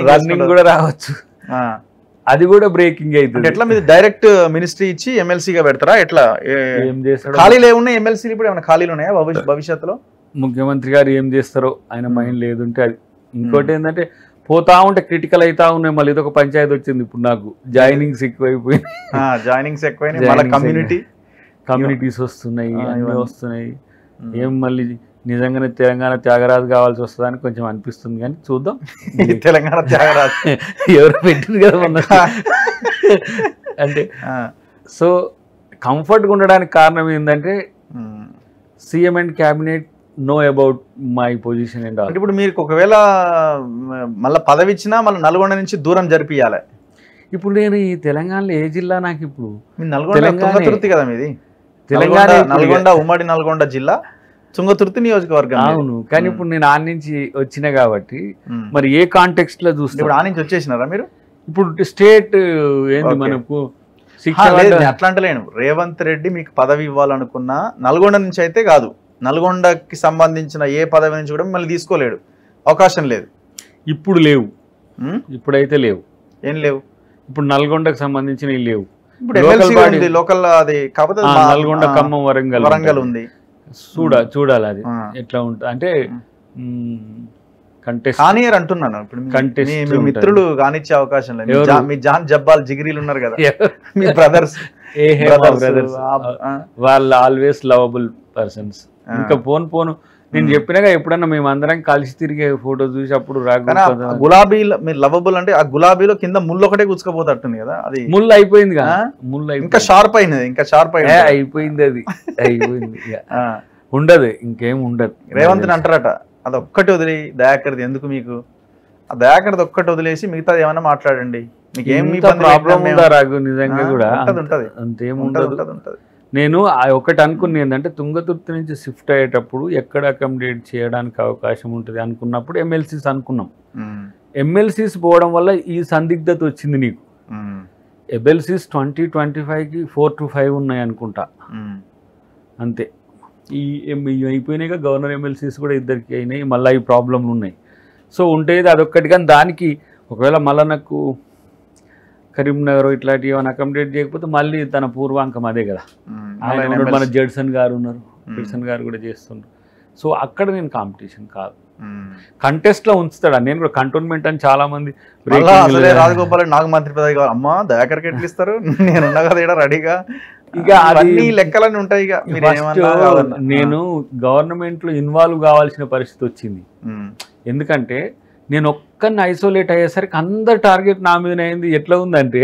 రన్నింగ్ కూడా రావచ్చు. అది కూడా బ్రేకింగ్ అంటే అవుతుంది. ఎట్లా మీరు డైరెక్ట్ మినిస్ట్రీ ఇచ్చి ఎమ్మెల్సీగా పెడతారా ఎట్లా? ఏం చేస్తాడో ఖాళీలు ఏమున్నాయి ఎమ్మెల్సీలు ఇప్పుడు ఏమైనా ఖాళీలు ఉన్నాయా భవిష్యత్తులో? ముఖ్యమంత్రి గారు ఏం చేస్తారో ఆయన మైండ్ లేదుంటే అది. ఇంకోటి ఏంటంటే పోతా ఉంటే క్రిటికల్ అవుతా ఉన్నాయి. మళ్ళీ ఇది ఒక పంచాయతీ వచ్చింది ఇప్పుడు నాకు, జాయినింగ్స్ ఎక్కువైపోయినాయి. జాయినింగ్స్ ఎక్కువైనాయి, కమ్యూనిటీస్ వస్తున్నాయి, అన్నీ వస్తున్నాయి. ఏం మళ్ళీ నిజంగానే తెలంగాణ త్యాగరాజు కావాల్సి వస్తుందని కొంచెం అనిపిస్తుంది, కానీ చూద్దాం. తెలంగాణ త్యాగరాజు ఎవరు పెట్టింది కదా మొన్న. అంటే సో కంఫర్ట్గా ఉండడానికి కారణం ఏంటంటే CM and cabinet know about my position and all. ఇప్పుడు మీరు ఒకవేళ మళ్ళీ పదవి ఇచ్చినా మళ్ళీ నల్గొండ నుంచి దూరం జరిపియాలి. ఇప్పుడు నేను ఈ తెలంగాణలో ఏ జిల్లా నాకు ఇప్పుడు? తుంగతుర్తి కదా మీది, నల్గొండ ఉమ్మడి నల్గొండ జిల్లా తుంగతుర్తి నియోజకవర్గం. అవును, కానీ ఇప్పుడు నేను ఆ నుంచి వచ్చిన కాబట్టి మరి ఏ కాంటెక్స్ట్ లో చూస్తే ఇప్పుడు ఆ నుంచి వచ్చేసినారా మీరు? ఇప్పుడు స్టేట్ ఏంది మనకు అట్లా అంటలేను. రేవంత్ రెడ్డి మీకు పదవి ఇవ్వాలనుకున్నా నల్గొండ నుంచి అయితే కాదు, నల్గొండకి సంబంధించిన ఏ పదవి నుంచి కూడా మళ్ళీ తీసుకోలేడు, అవకాశం లేదు. ఇప్పుడు లేవు, ఇప్పుడైతే లేవు. ఏం లేవు? ఇప్పుడు నల్గొండకు సంబంధించిన లేవు. ఇప్పుడు లోకల్ అది కాకపోతే నల్గొండ, ఖమ్మం, వరంగల్ ఉంది. చూడాలి అది ఎట్లా ఉంటుంది అంటే కంటెస్ట్ కానీయర్ అంటున్నాను. ఇప్పుడు మీ మిత్రులు కానిచ్చే అవకాశం లేదు. మీ జాన్ జబ్బాల్ జిగిరీలు ఉన్నారు కదా, మీ బ్రదర్స్, వాళ్ళు ఆల్వేస్ లవబుల్ పర్సన్స్. ఇంకా పోను నేను చెప్పినాగా ఎప్పుడన్నా మేము అందరం కలిసి తిరిగే ఫోటో చూసి అప్పుడు గులాబీలో మీరు లవబుల్ అంటే ఆ గులాబీలో కింద ముళ్ళు ఒకటే గుచ్చుకపోతుంది కదా, అది ముళ్ళు అయిపోయింది కదా, ఇంకా షార్ప్ అయినది, ఇంకా షార్ప్ అయిపోయింది, అది అయిపోయింది. ఉండదు, ఇంకేం ఉండదు. రేవంత్ అంటారట అది ఒక్కటి వదిలి దయాకర్ది ఎందుకు మీకు, ఆ దయాకర్ది ఒక్కటి వదిలేసి మిగతాది ఏమైనా మాట్లాడండి, మీకు ఏమి ప్రాబ్లం ఉందా రాఘు? నిజంగా కూడా ఉంటది, అంతేముంటది. నేను ఒకటి అనుకున్నా ఏంటంటే తుంగతుర్తి నుంచి షిఫ్ట్ అయ్యేటప్పుడు ఎక్కడ అకామిడేట్ చేయడానికి అవకాశం ఉంటుంది అనుకున్నప్పుడు ఎమ్మెల్సీస్ అనుకున్నాం. ఎమ్మెల్సీస్ పోవడం వల్ల ఈ సందిగ్ధత వచ్చింది నీకు. ఎమ్మెల్సీస్ 2025కి 4 to 5 ఉన్నాయి అనుకుంటా, అంతే. ఈ అయిపోయినాయి, గవర్నర్ ఎమ్మెల్సీస్ కూడా ఇద్దరికి అయినాయి, మళ్ళీ ఈ ప్రాబ్లంలు ఉన్నాయి. సో ఉండేది అదొక్కటి. కానీ దానికి ఒకవేళ మళ్ళీ నాకు కరీంనగర్ ఇట్లాంటివి ఏమైనా అకామిడేట్ చేయకపోతే మళ్ళీ తన పూర్వాంకం అదే కదా. ఆయన మన జడ్సన్ గారు ఉన్నారు, జడ్సన్ గారు కూడా చేస్తున్నారు. సో అక్కడ నేను కాంపిటీషన్ కాదు, కంటెస్ట్లో ఉంచుతాడు. నేను కూడా కంటోన్మెంట్ అని చాలా మంది రాజగోపాల్ నాకు మంత్రి పదవి కావాలి, అమ్మా దయాకర్కి ఎట్లు ఇస్తారు, నేను ఉన్నా కదా ఇక్కడ రెడీగా. ఇక అన్ని లెక్కలన్నీ ఉంటాయి. నేను గవర్నమెంట్ లో ఇన్వాల్వ్ కావాల్సిన పరిస్థితి వచ్చింది. ఎందుకంటే నేను ఒక్కరిని ఐసోలేట్ అయ్యేసరికి అందరు టార్గెట్ నా మీదనే అయింది. ఎట్లా ఉందంటే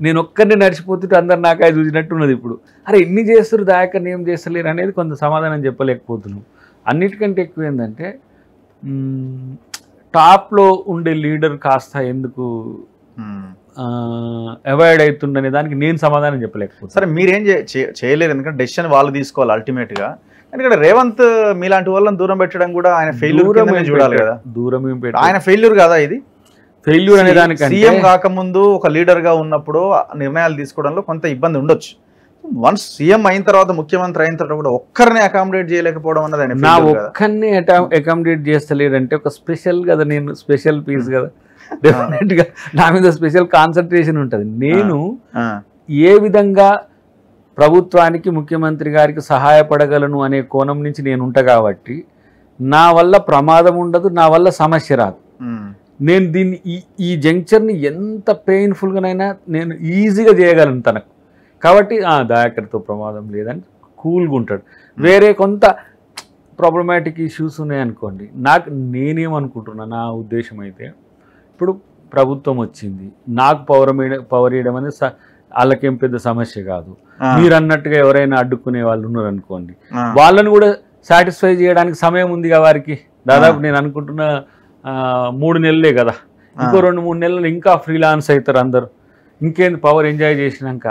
నేను ఒక్కరిని నడిచిపోతుంటే అందరు నాకాయ చూసినట్టున్నది. ఇప్పుడు అరే ఎన్ని చేస్తారు దయాకర్ని ఏం చేస్తలేరు అనేది కొంత సమాధానం చెప్పలేకపోతున్నాం. అన్నిటికంటే ఎక్కువ ఏంటంటే టాప్లో ఉండే లీడర్ కాస్త ఎందుకు అవాయిడ్ అవుతుందనే దానికి నేను సమాధానం చెప్పలేకపోతున్నాను. సరే మీరేం చేయలేరు, ఎందుకంటే డెసిషన్ వాళ్ళు తీసుకోవాలి అల్టిమేట్గా. ఎందుకంటే రేవంత్ మీలాంటి వాళ్ళని దూరం పెట్టడం కూడా ఆయన ఫెయిల్యూర్ చూడాలి కదా. దూరం ఆయన ఫెయిల్యూర్ కదా ఇది. ఫెయిల్యూర్ అనే దానికి సీఎం కాకముందు ఒక లీడర్ గా ఉన్నప్పుడు నిర్ణయాలు తీసుకోవడంలో కొంత ఇబ్బంది ఉండొచ్చు. వన్స్ సీఎం అయిన తర్వాత, ముఖ్యమంత్రి అయిన తర్వాత కూడా ఒక్కరిని అకామిడేట్ చేయలేకపోవడం అన్నది నా ఒక్కరిని అకామిడేట్ చేస్తలేడంటే ఒక స్పెషల్ కదా, నేను స్పెషల్ పీస్ కదా, డెఫినెట్ గా నా మీద స్పెషల్ కాన్సన్ట్రేషన్ ఉంటుంది. నేను ఏ విధంగా ప్రభుత్వానికి, ముఖ్యమంత్రి గారికి సహాయపడగలను అనే కోణం నుంచి నేను ఉంటా కాబట్టి నా వల్ల ప్రమాదం ఉండదు, నా వల్ల సమస్య రాదు. నేను దీన్ని ఈ జంక్చర్ని ఎంత పెయిన్ఫుల్గానైనా నేను ఈజీగా చేయగలను తనకు. కాబట్టి దయాకర్తో ప్రమాదం లేదని కూల్గా ఉంటాడు. వేరే కొంత ప్రాబ్లమాటిక్ ఇష్యూస్ ఉన్నాయనుకోండి, నేనేమనుకుంటున్నా, నా ఉద్దేశం అయితే ఇప్పుడు ప్రభుత్వం వచ్చింది, నాకు పవర్ ఇవ్వడం అనేది వాళ్ళకేం పెద్ద సమస్య కాదు. మీరు అన్నట్టుగా ఎవరైనా అడ్డుకునే వాళ్ళు ఉన్నారనుకోండి, వాళ్ళని కూడా సాటిస్ఫై చేయడానికి సమయం ఉందిగా వారికి. దాదాపు నేను అనుకుంటున్నా 3 నెలలే కదా, ఇంకో 2-3 నెలలు ఇంకా ఫ్రీలాన్స్ అవుతారు అందరు. ఇంకేంది పవర్ ఎంజాయ్ చేసినాక.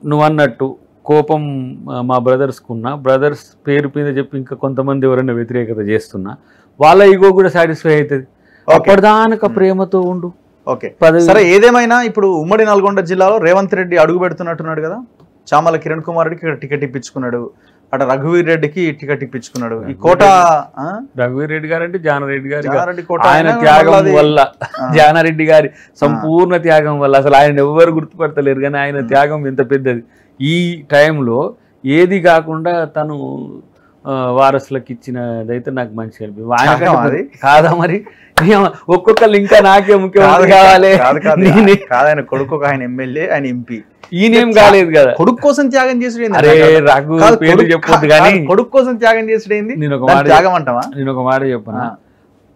నువ్వు అన్నట్టు కోపం మా బ్రదర్స్కున్నా, బ్రదర్స్ పేరు మీద చెప్పి ఇంకా కొంతమంది ఎవరైనా వ్యతిరేకత చేస్తున్నా వాళ్ళ ఈగో కూడా సాటిస్ఫై అవుతుంది. అప్పటిదానక ప్రేమతో ఉండు. ఓకే సరే, ఏదేమైనా ఇప్పుడు ఉమ్మడి నల్గొండ జిల్లాలో రేవంత్ రెడ్డి అడుగు పెడుతున్నట్టున్నాడు కదా. చామల కిరణ్ కుమార్ రెడ్డికి ఇక్కడ టికెట్ ఇప్పించుకున్నాడు. అటు రఘువీర్ రెడ్డికి టికెట్ ఇప్పించుకున్నాడు. ఈ కోట రఘువీర్ రెడ్డి గారు అంటే జానారెడ్డి గారు, జానారెడ్డి కోట ఆయన త్యాగం వల్ల, జానారెడ్డి గారి సంపూర్ణ త్యాగం వల్ల అసలు ఆయన ఎవరు గుర్తుపడతలేరు, కానీ ఆయన త్యాగం ఎంత పెద్దది. ఈ టైంలో ఏది కాకుండా తను వారసులకు ఇచ్చినదైతే నాకు మంచిగా అనిపించింది. ఆయన కాదా మరి ఒక్కొక్కరు ఇంకా నాకే ముఖ్యమంత్రి కావాలి. కాదైన కొడుకు, ఆయన ఎమ్మెల్యే, ఆయన ఎంపీ, ఈయనేం కాలేదు కదా, కొడుకు కోసం త్యాగం చేసుడు. అరే రఘు పేరు చెప్పొద్దు కానీ కొడుకు కోసం త్యాగం చేసుడేంది. నేను ఒక మాట త్యాగం అంటావా? నేను ఒక మాట చెప్పనా,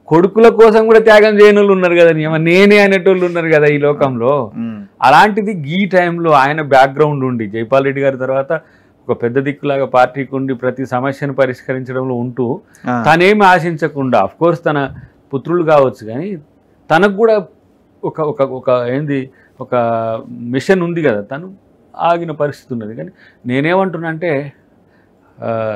కొడుకుల కోసం కూడా త్యాగం చేయని వాళ్ళు ఉన్నారు కదా, నేనే అనేటోళ్ళు ఉన్నారు కదా ఈ లోకంలో. అలాంటిది ఈ టైంలో ఆయన బ్యాక్గ్రౌండ్ ఉండి, జైపాల్ రెడ్డి గారి తర్వాత ఒక పెద్ద దిక్కులాగా పార్టీకి ఉండి ప్రతి సమస్యను పరిష్కరించడంలో ఉంటూ తనేమి ఆశించకుండా, అఫ్ కోర్స్ తన పుత్రులు కావచ్చు కానీ తనకు కూడా ఒక ఒక ఒక ఏంది ఒక మిషన్ ఉంది కదా, తను ఆగిన పరిస్థితి ఉన్నది. కానీ నేనేమంటున్నా అంటే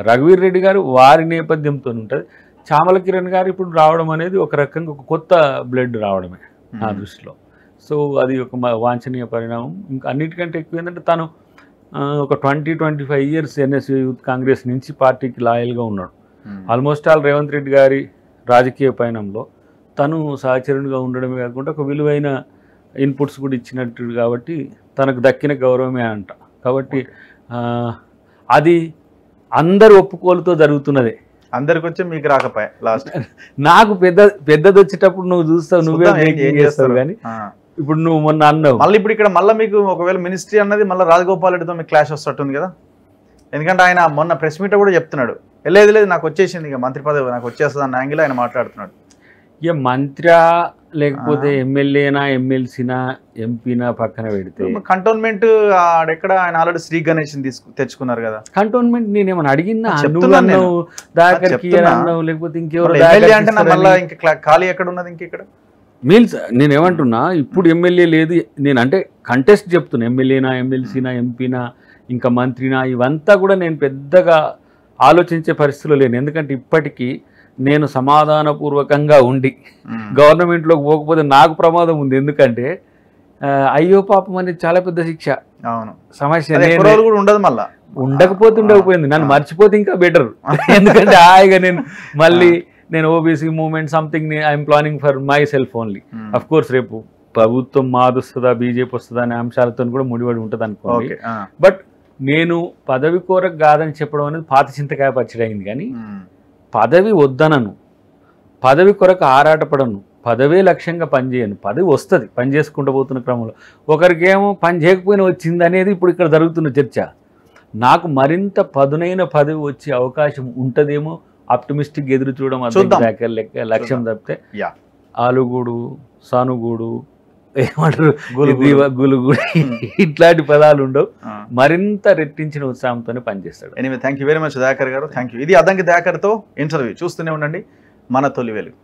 రఘువీర్ రెడ్డి గారు వారి నేపథ్యంతో ఉంటుంది. చామల కిరణ్ గారు ఇప్పుడు రావడం అనేది ఒక రకంగా ఒక కొత్త బ్లడ్ రావడమే నా దృష్టిలో. సో అది ఒక వాంఛనీయ పరిణామం. ఇంకా అన్నిటికంటే ఎక్కువ ఏంటంటే తను ఒక 20-25 ఇయర్స్ ఎన్ఎస్యూ యూత్ కాంగ్రెస్ నుంచి పార్టీకి లాయల్గా ఉన్నాడు. ఆల్మోస్ట్ ఆల్ రేవంత్ రెడ్డి గారి రాజకీయ పయనంలో తను సహచరునిగా ఉండడమే కాకుండా ఒక విలువైన ఇన్పుట్స్ కూడా ఇచ్చినట్టు, కాబట్టి తనకు దక్కిన గౌరవమే అంట. కాబట్టి అది అందరు ఒప్పుకోలుతో జరుగుతున్నదే. అందరికి వచ్చి మీకు రాకపోయా లాస్ట్ నాకు పెద్దది వచ్చేటప్పుడు నువ్వు చూస్తావు, నువ్వే ఏం చేస్తావు. కానీ ఇప్పుడు నువ్వు మొన్న అన్నావు మళ్ళీ ఇప్పుడు ఇక్కడ మళ్ళీ మీకు ఒకవేళ మినిస్ట్రీ అన్నది మళ్ళీ రాజగోపాల్ రెడ్డితో మీకు క్లాష్ వస్తుంది కదా. ఎందుకంటే ఆయన మొన్న ప్రెస్ మీట్ కూడా చెప్తున్నాడు, లేదు నాకు వచ్చేసింది ఇక మంత్రి పదవి నాకు వచ్చేస్తుంది అన్న యాంగిల్ ఆయన మాట్లాడుతున్నాడు. ఇక మంత్రి లేకపోతే ఎమ్మెల్యేనా, ఎమ్మెల్సీనా, ఎంపీనా పక్కన పెడితే కంటోన్మెంట్ ఎక్కడ ఆయన ఆల్రెడీ శ్రీ గణేష్ తెచ్చుకున్నారు కదా. కంటోన్మెంట్ నేనేమన్నా అడిగినా, లేకపోతే ఇంకెవరు ఇంకా ఖాళీ ఎక్కడ ఉన్నది ఇంకెక్కడ మీన్స్ నేనేమంటున్నా, ఇప్పుడు ఎమ్మెల్యే లేదు, నేను అంటే కంటెస్ట్ చెప్తున్నా, ఎమ్మెల్యేనా, ఎమ్మెల్సీనా, ఎంపీనా, ఇంకా మంత్రినా, ఇవంతా కూడా నేను పెద్దగా ఆలోచించే పరిస్థితిలో లేను. ఎందుకంటే ఇప్పటికీ నేను సమాధానపూర్వకంగా ఉండి గవర్నమెంట్లోకి పోకపోతే నాకు ప్రమాదం ఉంది. ఎందుకంటే అయ్యో పాపం అనేది చాలా పెద్ద శిక్ష. అవును, సమస్య ఉండదు, మళ్ళీ ఉండకపోతే ఉండకపోయింది, నన్ను మర్చిపోతే ఇంకా బెటర్. ఎందుకంటే హాయిగా నేను OBC movement something I'm planning for my self only. Of course రేపు ప్రభుత్వం మారుస్తుందా, బీజేపీ వస్తుందా అనే అంశాలతో కూడా ముడిపడి ఉంటుంది అనుకోండి. బట్ నేను పదవి కోరకు కాదని చెప్పడం అనేది పాత చింతకాయ పచ్చడి అయింది. కానీ పదవి వద్దనను, పదవి కొరకు ఆరాటపడను, పదవే లక్ష్యంగా పనిచేయను. పదవి వస్తుంది, పని చేసుకుంటూ పోతున్న క్రమంలో ఒకరికేమో పని చేయకపోయినా వచ్చింది అనేది ఇప్పుడు ఇక్కడ జరుగుతున్న చర్చ. నాకు మరింత పదునైన పదవి వచ్చే అవకాశం ఉంటుందేమో ఆప్టమిస్టిక్ ఎదురు చూడడం లక్ష్యం తప్పితే ఆలుగూడు, సానుగూడు, ఏమంటారు గులుగుడు ఇట్లాంటి పదాలు ఉండవు. మరింత రెట్టించిన ఉత్సాహంతోనే పనిచేస్తాడు. Anyway thank you very much Dayakar గారు. Thank you. ఇది అద్దంకి దయాకర్తో ఇంటర్వ్యూ. చూస్తూనే ఉండండి మన తొలి వెలుగు.